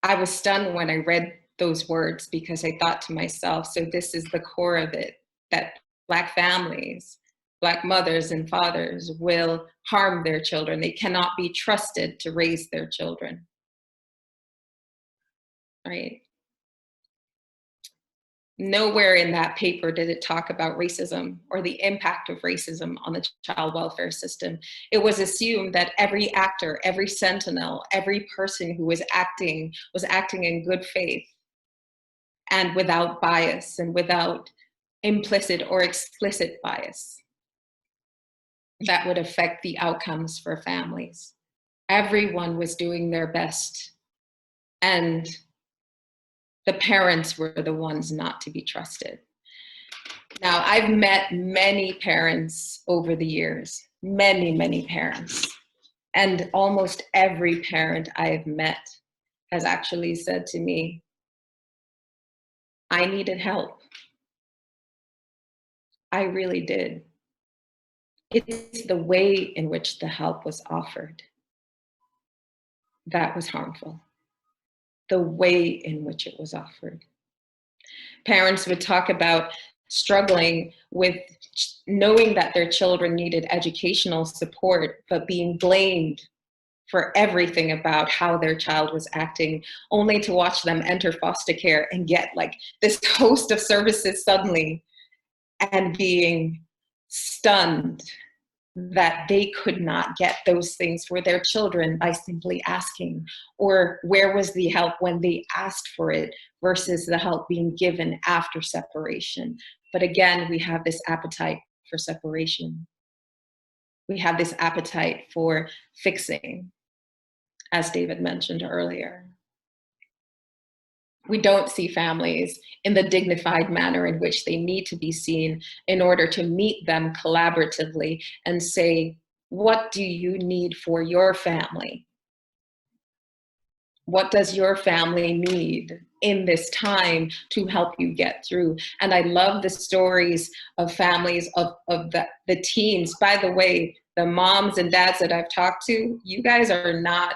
I was stunned when I read those words, because I thought to myself, so this is the core of it, that Black families, Black mothers and fathers will harm their children. They cannot be trusted to raise their children, right? Nowhere in that paper did it talk about racism or the impact of racism on the child welfare system. It was assumed that every actor, every sentinel, every person who was acting in good faith and without bias and without implicit or explicit bias that would affect the outcomes for families. Everyone was doing their best, and the parents were the ones not to be trusted. Now, I've met many parents over the years, many parents, and almost every parent I've met has actually said to me, I needed help. I really did. It's the way in which the help was offered that was harmful. The way in which it was offered. Parents would talk about struggling with knowing that their children needed educational support, but being blamed for everything about how their child was acting, only to watch them enter foster care and get like this host of services suddenly, and being stunned that they could not get those things for their children by simply asking, or where was the help when they asked for it versus the help being given after separation. But again, we have this appetite for separation. We have this appetite for fixing, as David mentioned earlier. We don't see families in the dignified manner in which they need to be seen in order to meet them collaboratively and say, what do you need for your family? What does your family need in this time to help you get through? And I love the stories of families, of the teams. By the way, the moms and dads that I've talked to, you guys are not,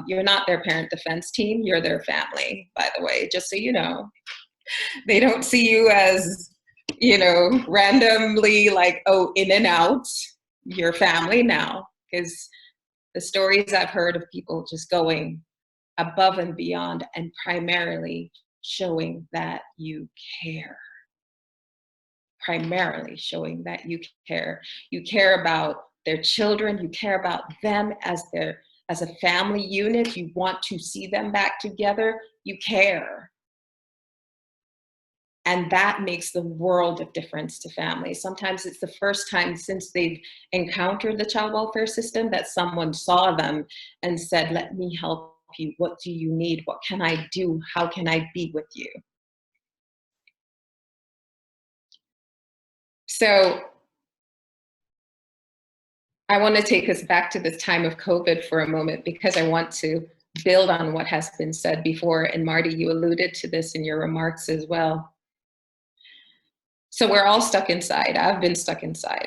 you're not their parent defense team, you're their family, by the way, just so you know. They don't see you as, you know, randomly like, oh, in and out, you're family now. Because the stories I've heard of people just going above and beyond and primarily showing that you care. Primarily showing that you care. You care about their children, you care about them as a family unit, you want to see them back together, you care. And that makes the world of difference to families. Sometimes it's the first time since they've encountered the child welfare system that someone saw them and said, let me help you. What do you need? What can I do? How can I be with you? So I want to take us back to this time of COVID for a moment, because I want to build on what has been said before. And Marty, you alluded to this in your remarks as well. So we're all stuck inside. I've been stuck inside.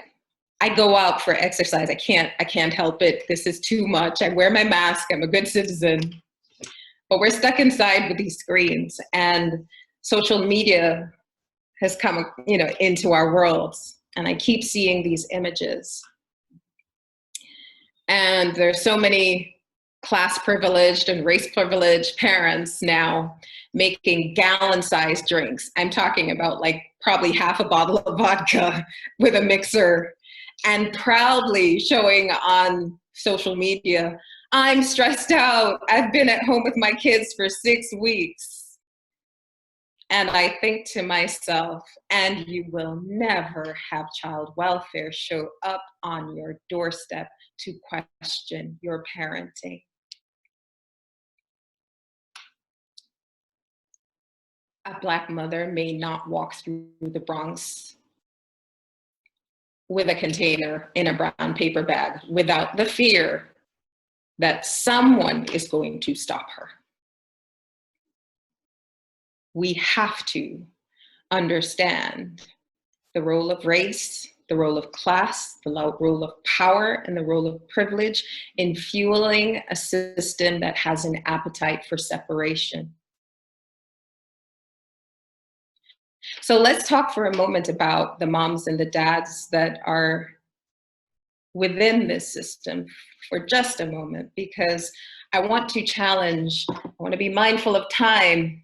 I go out for exercise. I can't help it. This is too much. I wear my mask. I'm a good citizen. But we're stuck inside with these screens, and social media has come, you know, into our worlds. And I keep seeing these images. And there's so many class privileged and race privileged parents now making gallon-sized drinks. I'm talking about like probably half a bottle of vodka with a mixer, and proudly showing on social media, I'm stressed out. I've been at home with my kids for 6 weeks. And I think to myself, and you will never have child welfare show up on your doorstep to question your parenting. A Black mother may not walk through the Bronx with a container in a brown paper bag without the fear that someone is going to stop her. We have to understand the role of race, the role of class, the role of power, and the role of privilege in fueling a system that has an appetite for separation. So let's talk for a moment about the moms and the dads that are within this system for just a moment, because I want to challenge, I want to be mindful of time,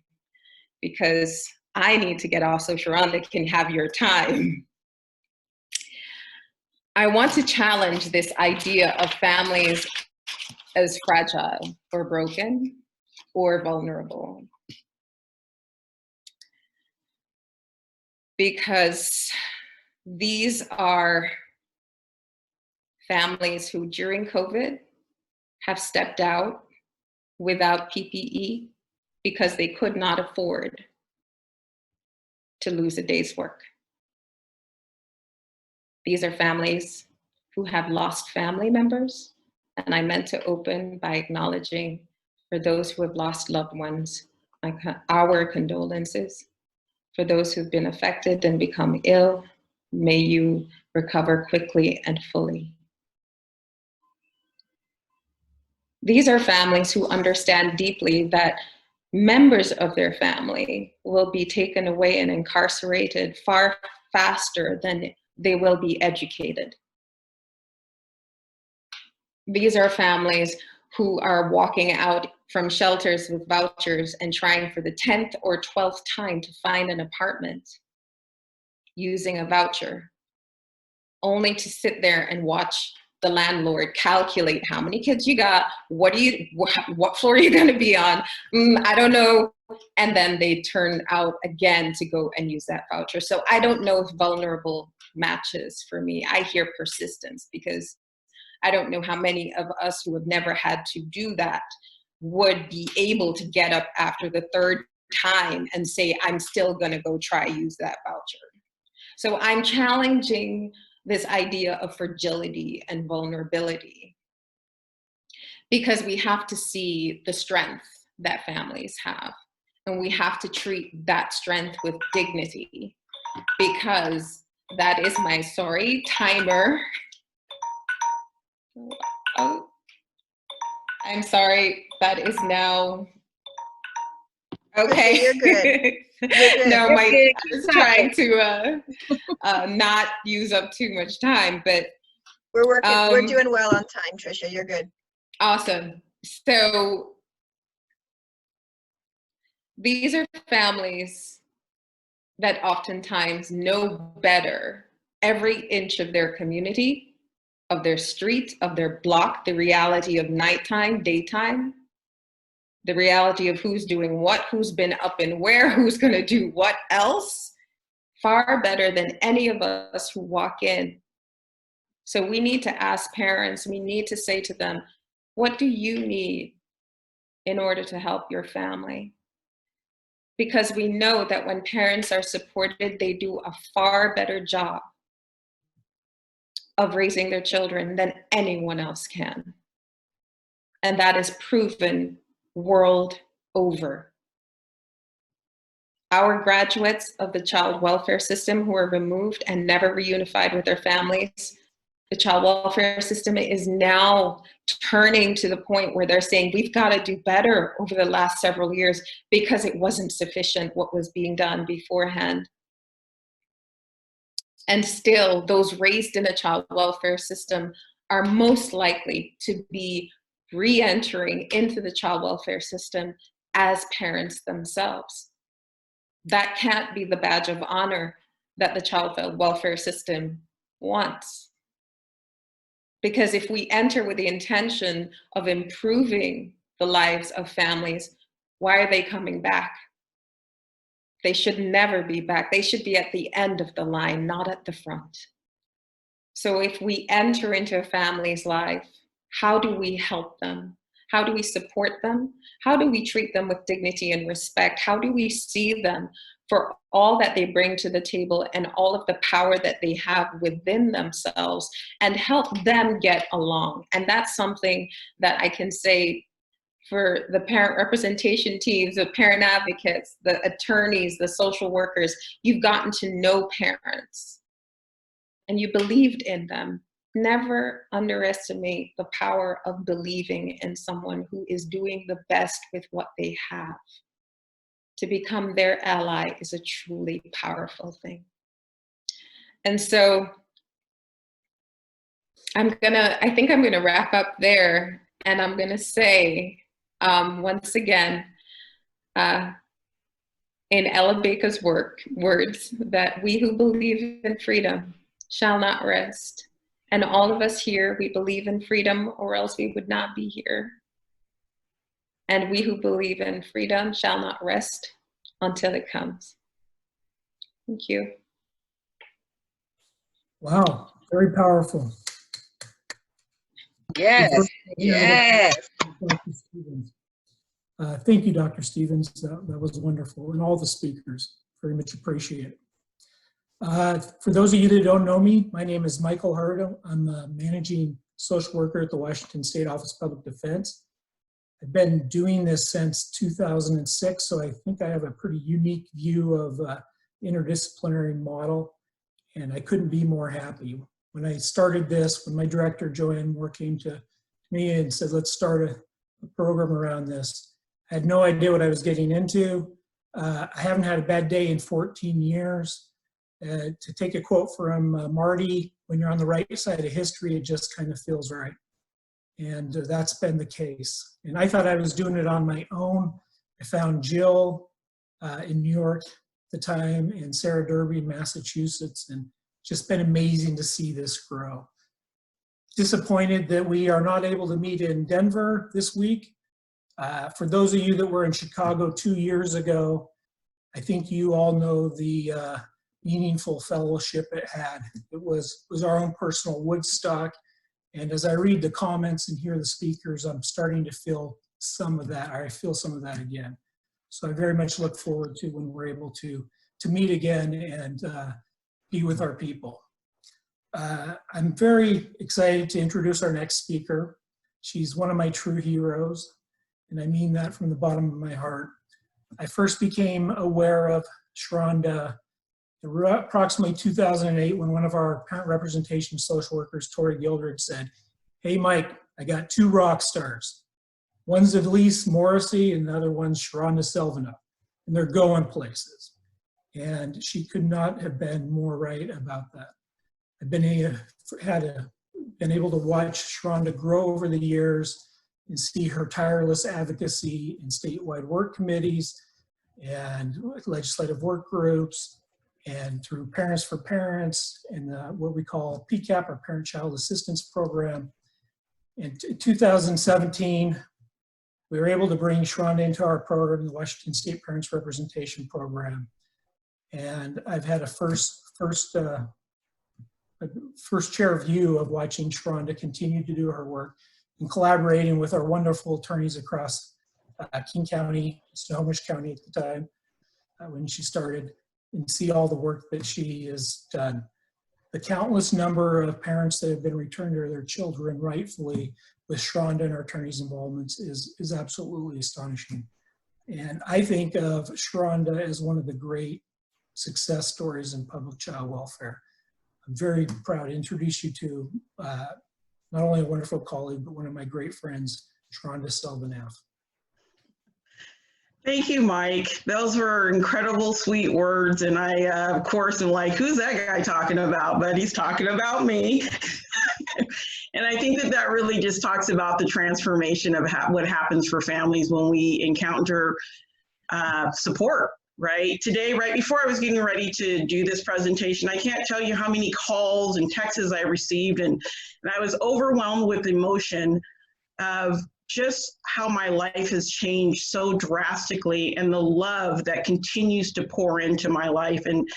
because I need to get off so Shrounda can have your time. I want to challenge this idea of families as fragile or broken or vulnerable. because these are families who during COVID have stepped out without PPE because they could not afford to lose a day's work. These are families who have lost family members, and I meant to open by acknowledging for those who have lost loved ones, our condolences. For those who've been affected and become ill, may you recover quickly and fully. These are families who understand deeply that members of their family will be taken away and incarcerated far faster than they will be educated. These are families who are walking out from shelters with vouchers and trying for the 10th or 12th time to find an apartment using a voucher, only to sit there and watch the landlord calculate how many kids you got, what floor are you gonna be on? I don't know. And then they turn out again to go and use that voucher. So I don't know if vulnerable matches for me. I hear persistence because I don't know how many of us who have never had to do that would be able to get up after the third time and say, I'm still gonna go try use that voucher. So I'm challenging this idea of fragility and vulnerability because we have to see the strength that families have, and we have to treat that strength with dignity, because that is my, sorry, timer. Oh, I'm sorry, that is now, okay. You're good. You're good. No, I was trying talking. to not use up too much time, but We're working, we're doing well on time, Tricia. You're good. awesome. So these are families that oftentimes know better every inch of their community, of their street, of their block, the reality of nighttime, daytime, the reality of who's doing what, who's been up and where, who's gonna do what else, far better than any of us who walk in. So we need to ask parents, we need to say to them, what do you need in order to help your family? Because we know that when parents are supported, they do a far better job of raising their children than anyone else can. And that is proven world over. Our graduates of the child welfare system who are removed and never reunified with their families, the child welfare system is now turning to the point where they're saying, we've got to do better over the last several years because it wasn't sufficient what was being done beforehand. And still, those raised in a child welfare system are most likely to be re-entering into the child welfare system as parents themselves. That can't be the badge of honor that the child welfare system wants. Because if we enter with the intention of improving the lives of families, why are they coming back? They should never be back. They should be at the end of the line, not at the front. So if we enter into a family's life, how do we help them? How do we support them? How do we treat them with dignity and respect? How do we see them for all that they bring to the table and all of the power that they have within themselves and help them get along? And that's something that I can say for the parent representation teams, the parent advocates, the attorneys, the social workers. You've gotten to know parents and you believed in them. Never underestimate the power of believing in someone who is doing the best with what they have. To become their ally is a truly powerful thing. And so I think I'm gonna wrap up there, and I'm gonna say, once again, in Ella Baker's words, that we who believe in freedom shall not rest. And all of us here, we believe in freedom, or else we would not be here. And we who believe in freedom shall not rest until it comes. Thank you. Wow, very powerful. Yes, yes. Dr. Stevens. Thank you, Dr. Stevens. That was wonderful. And all the speakers, very much appreciate it. For those of you that don't know me, my name is Michael Hurdo. I'm the managing social worker at the Washington State Office of Public Defense. I've been doing this since 2006, so I think I have a pretty unique view of interdisciplinary model, and I couldn't be more happy. When I started this, when my director, Joanne Moore, came to me and said, let's start a program around this, I had no idea what I was getting into. I haven't had a bad day in 14 years. To take a quote from Marty, when you're on the right side of history, it just kind of feels right. And that's been the case. And I thought I was doing it on my own. I found Jill in New York at the time and Sarah Derby in Massachusetts, and just been amazing to see this grow. Disappointed that we are not able to meet in Denver this week. For those of you that were in Chicago 2 years ago, I think you all know the meaningful fellowship it had. It was our own personal Woodstock. And as I read the comments and hear the speakers, I'm starting to feel some of that. I feel some of that again. So I very much look forward to when we're able to meet again and be with our people. I'm very excited to introduce our next speaker. She's one of my true heroes, and I mean that from the bottom of my heart. I first became aware of Shrounda approximately 2008 when one of our parent representation social workers, Tori Gildred, said, hey Mike, I got two rock stars. One's Elise Morrissey and the other one's Shrounda Selivanoff, and they're going places. And she could not have been more right about that. I've been able to watch Shrounda grow over the years and see her tireless advocacy in statewide work committees and legislative work groups, and through Parents for Parents and what we call PCAP, our Parent-Child Assistance Program. In 2017, we were able to bring Shrounda into our program, the Washington State Parents Representation Program. And I've had a first chair view of watching Shrounda continue to do her work and collaborating with our wonderful attorneys across King County, Snohomish County at the time when she started, and see all the work that she has done. The countless number of parents that have been returned to their children rightfully with Shrounda and our attorneys' involvements is absolutely astonishing. And I think of Shrounda as one of the great success stories in public child welfare. I'm very proud to introduce you to not only a wonderful colleague, but one of my great friends, Shrounda Selivanoff. Thank you, Mike. Those were incredible, sweet words. And I, of course, am like, who's that guy talking about? But he's talking about me. And I think that really just talks about the transformation of what happens for families when we encounter support, right? Today, right before I was getting ready to do this presentation, I can't tell you how many calls and texts I received. And I was overwhelmed with emotion of just how my life has changed so drastically and the love that continues to pour into my life. And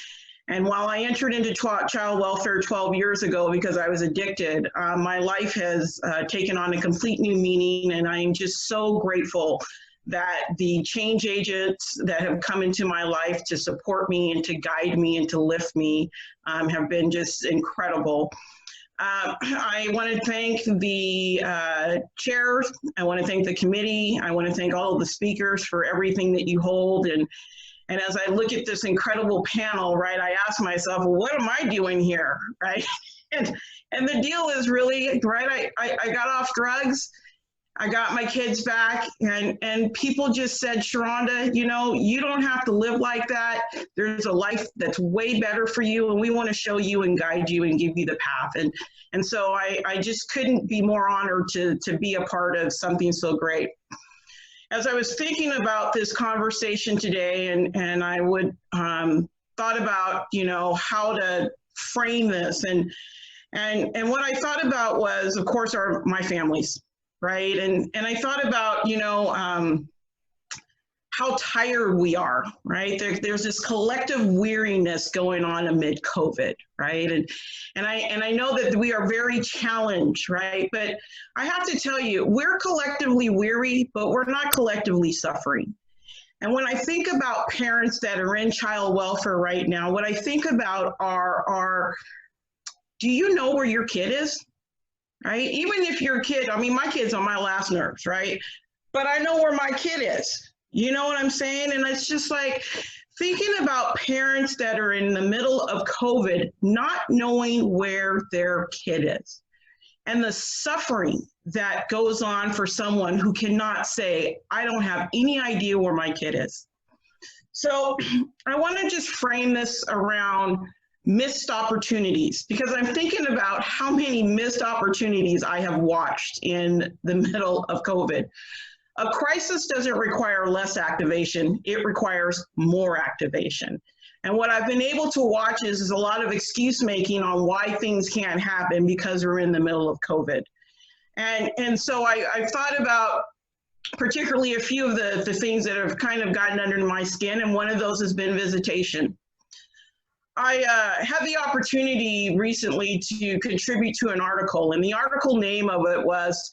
while I entered into child welfare 12 years ago because I was addicted, my life has taken on a complete new meaning, and I am just so grateful that the change agents that have come into my life to support me and to guide me and to lift me have been just incredible. I want to thank the chair. I want to thank the committee. I want to thank all of the speakers for everything that you hold. And as I look at this incredible panel, right, I ask myself, well, what am I doing here, right? And the deal is really, right, I got off drugs. I got my kids back, and people just said, Shrounda, you know, you don't have to live like that. There's a life that's way better for you, and we want to show you and guide you and give you the path. And so I just couldn't be more honored to be a part of something so great. As I was thinking about this conversation today, and I would thought about, you know, how to frame this, and what I thought about was, of course, my families. Right. And I thought about, you know, how tired we are, right? There's this collective weariness going on amid COVID, right? And I know that we are very challenged, right? But I have to tell you, we're collectively weary, but we're not collectively suffering. And when I think about parents that are in child welfare right now, what I think about are do you know where your kid is, right? Even if your kid, I mean, my kid's on my last nerves, right? But I know where my kid is. You know what I'm saying? And it's just like thinking about parents that are in the middle of COVID, not knowing where their kid is, and the suffering that goes on for someone who cannot say, I don't have any idea where my kid is. So I want to just frame this around missed opportunities, because I'm thinking about how many missed opportunities I have watched in the middle of COVID. A crisis doesn't require less activation, it requires more activation. And what I've been able to watch is a lot of excuse making on why things can't happen because we're in the middle of COVID. And so I've thought about particularly a few of the things that have kind of gotten under my skin, and one of those has been visitation. I had the opportunity recently to contribute to an article, and the article name of it was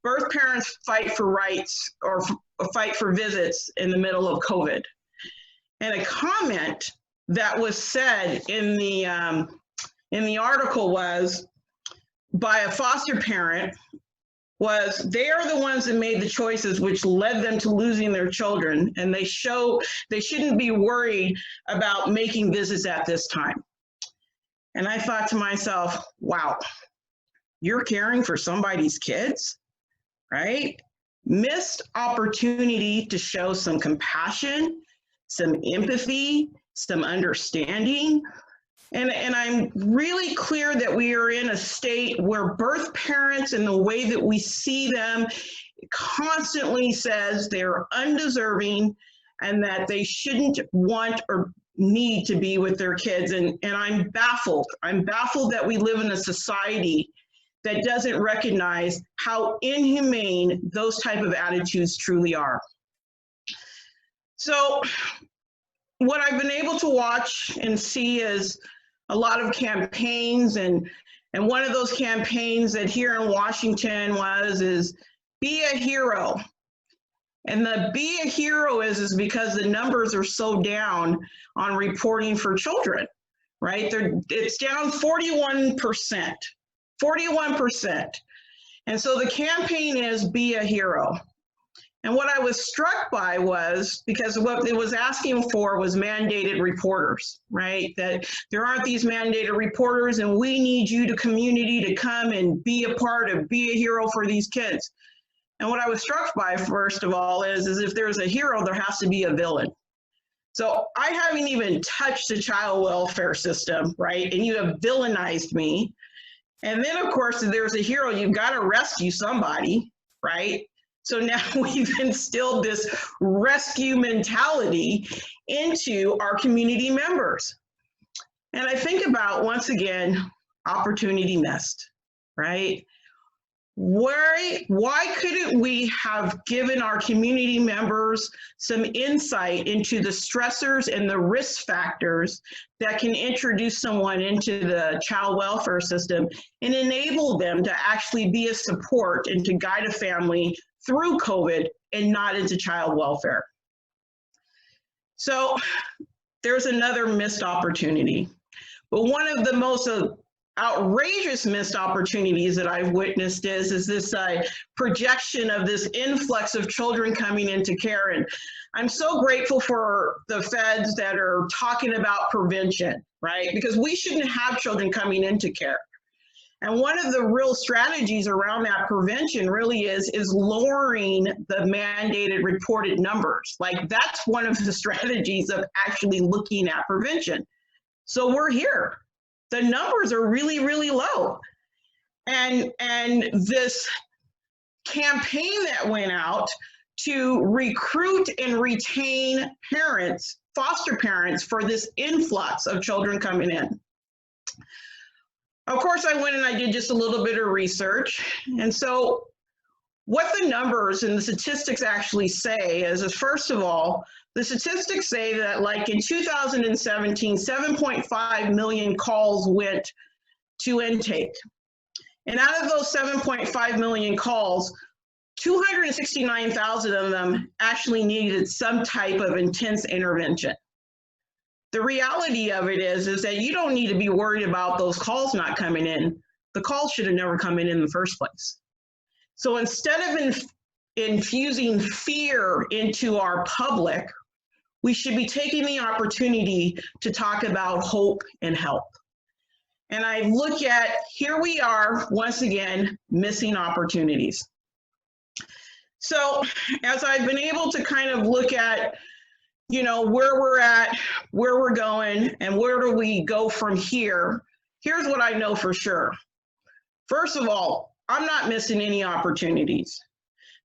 Birth Parents Fight for Rights or Fight for Visits in the Middle of COVID. And a comment that was said in the article was by a foster parent was they are the ones that made the choices which led them to losing their children, and they shouldn't be worried about making visits at this time. And I thought to myself, wow, you're caring for somebody's kids, right? Missed opportunity to show some compassion, some empathy, some understanding. And I'm really clear that we are in a state where birth parents and the way that we see them constantly says they're undeserving and that they shouldn't want or need to be with their kids. And I'm baffled. I'm baffled that we live in a society that doesn't recognize how inhumane those type of attitudes truly are. So what I've been able to watch and see is a lot of campaigns, and one of those campaigns that here in Washington is be a hero. And the be a hero is because the numbers are so down on reporting for children, right? It's down 41%, 41%. And so the campaign is be a hero. And what I was struck by was, because what it was asking for was mandated reporters, right? That there aren't these mandated reporters, and we need you, the community, to come and be a part of, be a hero for these kids. And what I was struck by, first of all, is if there's a hero, there has to be a villain. So I haven't even touched the child welfare system, right? And you have villainized me. And then, of course, if there's a hero, you've got to rescue somebody, right? So now we've instilled this rescue mentality into our community members. And I think about, once again, opportunity missed, right? Why couldn't we have given our community members some insight into the stressors and the risk factors that can introduce someone into the child welfare system and enable them to actually be a support and to guide a family through COVID and not into child welfare? So there's another missed opportunity. But one of the most outrageous missed opportunities that I've witnessed is this projection of this influx of children coming into care. And I'm so grateful for the feds that are talking about prevention, right? Because we shouldn't have children coming into care. And one of the real strategies around that prevention really is lowering the mandated reported numbers. Like, that's one of the strategies of actually looking at prevention. So we're here. The numbers are really, really low. And this campaign that went out to recruit and retain parents, foster parents, for this influx of children coming in. Of course, I went and I did just a little bit of research. And so what the numbers and the statistics actually say is first of all, the statistics say that like in 2017, 7.5 million calls went to intake. And out of those 7.5 million calls, 269,000 of them actually needed some type of intense intervention. The reality of it is that you don't need to be worried about those calls not coming in. The calls should have never come in the first place. So instead of infusing fear into our public, we should be taking the opportunity to talk about hope and help. And I look at, here we are, once again, missing opportunities. So as I've been able to kind of look at, you know, where we're at, where we're going, and where do we go from here, here's what I know for sure. First of all, I'm not missing any opportunities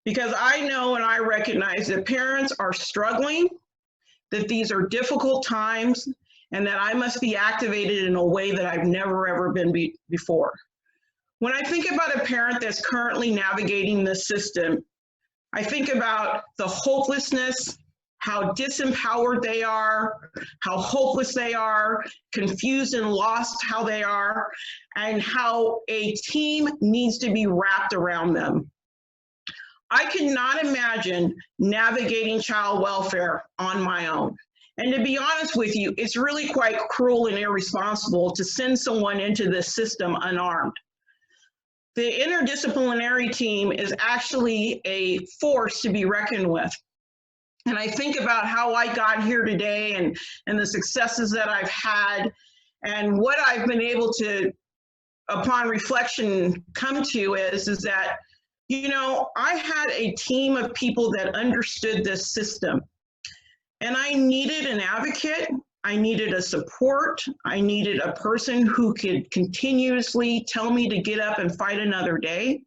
because I know and I recognize that parents are struggling, that these are difficult times, and that I must be activated in a way that I've never ever been before. When I think about a parent that's currently navigating this system, I think about the hopelessness, how disempowered they are, how hopeless they are, confused and lost how they are, and how a team needs to be wrapped around them. I cannot imagine navigating child welfare on my own. And to be honest with you, it's really quite cruel and irresponsible to send someone into this system unarmed. The interdisciplinary team is actually a force to be reckoned with. And I think about how I got here today and the successes that I've had and what I've been able to, upon reflection, come to is that, you know, I had a team of people that understood this system. And I needed an advocate, I needed a support, I needed a person who could continuously tell me to get up and fight another day.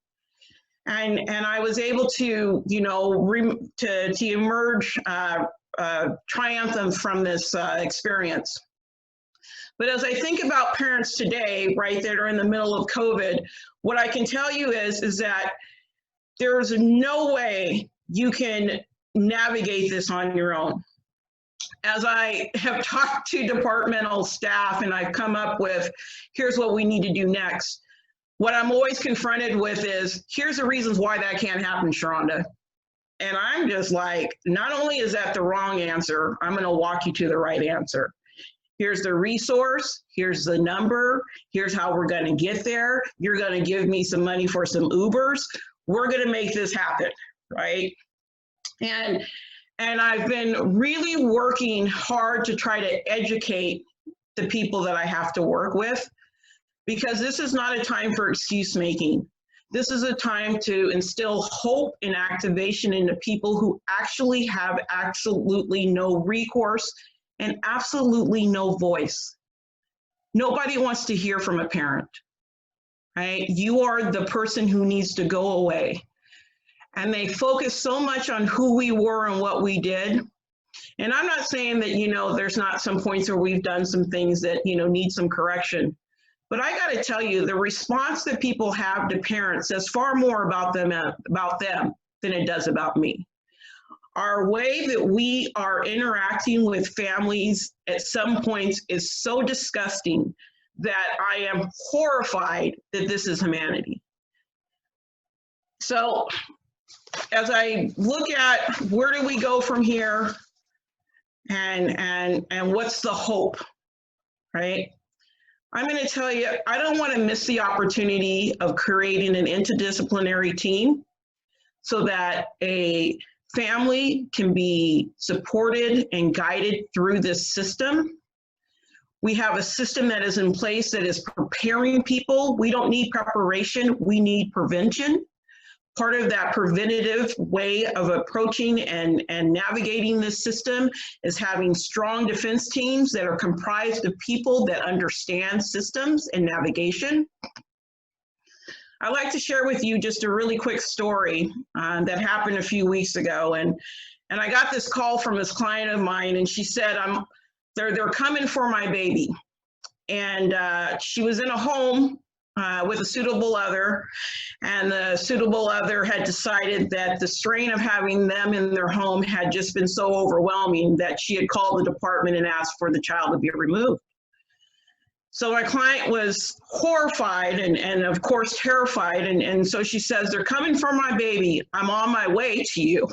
And I was able to, you know, to emerge triumphant from this experience. But as I think about parents today, right, that are in the middle of COVID, what I can tell you is that there's no way you can navigate this on your own. As I have talked to departmental staff and I've come up with, here's what we need to do next. What I'm always confronted with is, here's the reasons why that can't happen, Shrounda. And I'm just like, not only is that the wrong answer, I'm gonna walk you to the right answer. Here's the resource, here's the number, here's how we're gonna get there. You're gonna give me some money for some Ubers. We're gonna make this happen, right? And I've been really working hard to try to educate the people that I have to work with, because this is not a time for excuse making. This is a time to instill hope and activation into people who actually have absolutely no recourse and absolutely no voice. Nobody wants to hear from a parent, right? You are the person who needs to go away. And they focus so much on who we were and what we did. And I'm not saying that, you know, there's not some points where we've done some things that, you know, need some correction. But I got to tell you, the response that people have to parents says far more about them than it does about me. Our way that we are interacting with families at some points is so disgusting that I am horrified that this is humanity. So as I look at where do we go from here and what's the hope, right? I'm going to tell you, I don't want to miss the opportunity of creating an interdisciplinary team so that a family can be supported and guided through this system. We have a system that is in place that is preparing people. We don't need preparation, we need prevention. Part of that preventative way of approaching and navigating this system is having strong defense teams that are comprised of people that understand systems and navigation. I'd like to share with you just a really quick story that happened a few weeks ago. And I got this call from this client of mine, and she said, they're coming for my baby. And she was in a home with a suitable other, and the suitable other had decided that the strain of having them in their home had just been so overwhelming that she had called the department and asked for the child to be removed. So my client was horrified and of course terrified, and so she says, "They're coming for my baby. I'm on my way to you."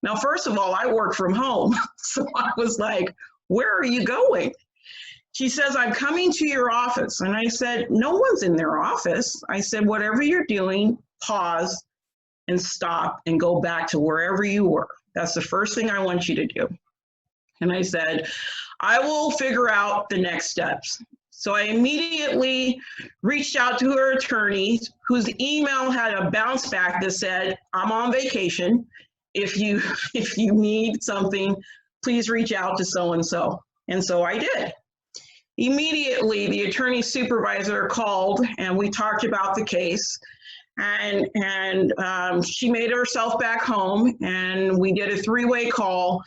Now, first of all, I work from home, so I was like, "Where are you going?" She says, "I'm coming to your office." And I said, "No one's in their office." I said, "Whatever you're doing, pause and stop and go back to wherever you were. That's the first thing I want you to do." And I said, "I will figure out the next steps." So I immediately reached out to her attorney, whose email had a bounce back that said, "I'm on vacation. If you need something, please reach out to so-and-so." And so I did. Immediately, the attorney supervisor called and we talked about the case, and she made herself back home, and we did a three-way call,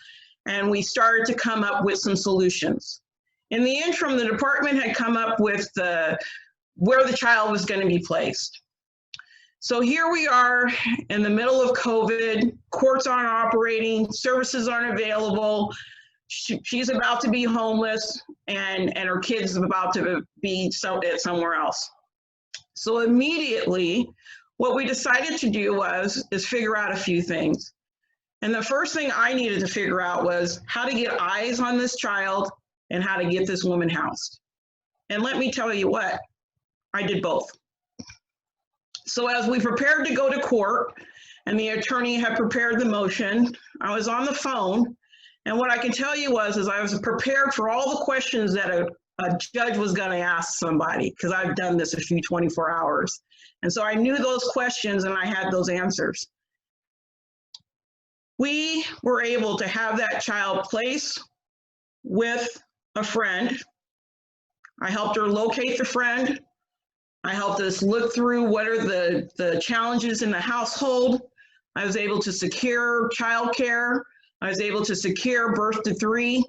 and we started to come up with some solutions. In the interim, the department had come up with where the child was going to be placed. So here we are in the middle of COVID, courts aren't operating, services aren't available. She's about to be homeless, and her kid's about to be somewhere else. So immediately, what we decided to do is figure out a few things. And the first thing I needed to figure out was how to get eyes on this child and how to get this woman housed. And let me tell you what, I did both. So as we prepared to go to court and the attorney had prepared the motion, I was on the phone. And what I can tell you is I was prepared for all the questions that a judge was going to ask somebody, because I've done this a few 24 hours. And so I knew those questions and I had those answers. We were able to have that child placed with a friend. I helped her locate the friend. I helped us look through what are the challenges in the household. I was able to secure childcare. I was able to secure birth to 3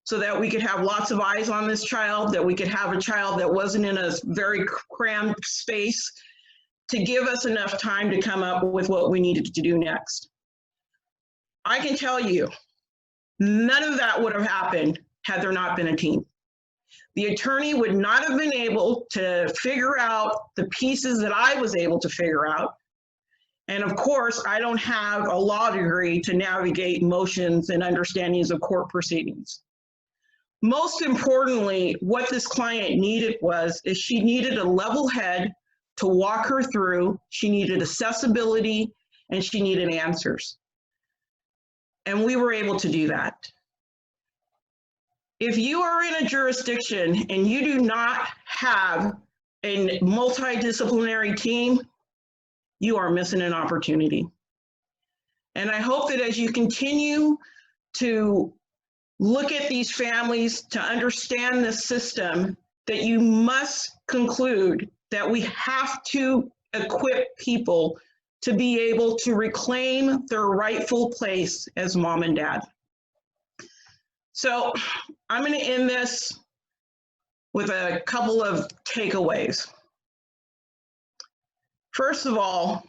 so that we could have lots of eyes on this child, that we could have a child that wasn't in a very crammed space, to give us enough time to come up with what we needed to do next. I can tell you, none of that would have happened had there not been a team. The attorney would not have been able to figure out the pieces that I was able to figure out. And of course, I don't have a law degree to navigate motions and understandings of court proceedings. Most importantly, what this client needed is she needed a level head to walk her through. She needed accessibility and she needed answers. And we were able to do that. If you are in a jurisdiction and you do not have a multidisciplinary team, you are missing an opportunity. And I hope that as you continue to look at these families, to understand the system, that you must conclude that we have to equip people to be able to reclaim their rightful place as mom and dad. So I'm going to end this with a couple of takeaways. First of all,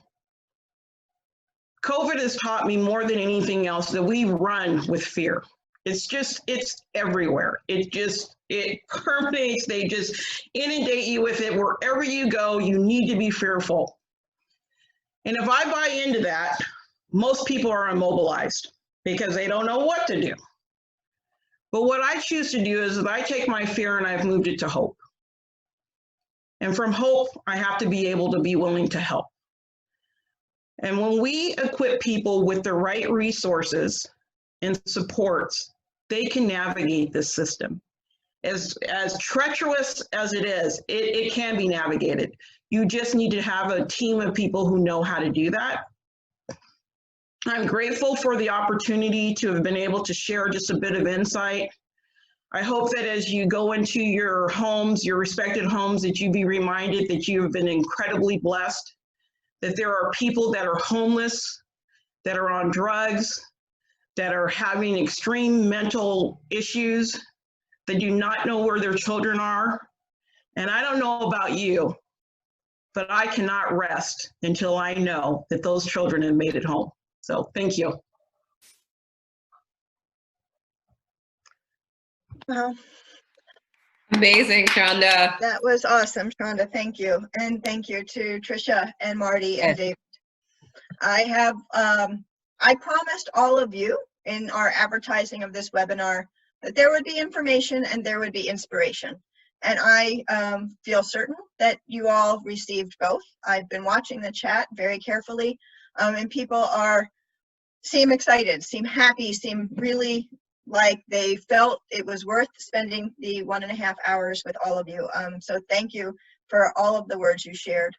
COVID has taught me more than anything else that we run with fear. It's everywhere. It permeates. They just inundate you with it. Wherever you go, you need to be fearful. And if I buy into that, most people are immobilized because they don't know what to do. But what I choose to do is I take my fear and I've moved it to hope. And from hope, I have to be able to be willing to help. And when we equip people with the right resources and supports, they can navigate this system. As treacherous as it is, it can be navigated. You just need to have a team of people who know how to do that. I'm grateful for the opportunity to have been able to share just a bit of insight. I hope that as you go into your homes, your respected homes, that you be reminded that you have been incredibly blessed, that there are people that are homeless, that are on drugs, that are having extreme mental issues, that do not know where their children are. And I don't know about you, but I cannot rest until I know that those children have made it home. So thank you. Well, Amazing, Shrounda. that was awesome, Shrounda. Thank you. And thank you to Tricia and Marty and Yes. David. I promised all of you in our advertising of this webinar that there would be information and there would be inspiration. And I feel certain that you all received both. I've been watching the chat very carefully, and people seem excited, seem happy, seem really like they felt it was worth spending the 1.5 hours with all of you. So thank you for all of the words you shared.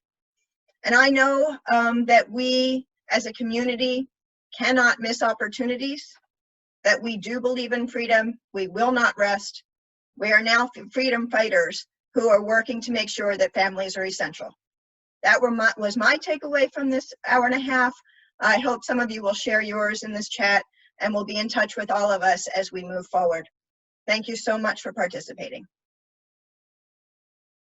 And I know that we as a community cannot miss opportunities, that we do believe in freedom. We will not rest. We are now freedom fighters who are working to make sure that families are essential. That was my takeaway from this 1.5 hours. I hope some of you will share yours in this chat, and we'll be in touch with all of us as we move forward. Thank you so much for participating.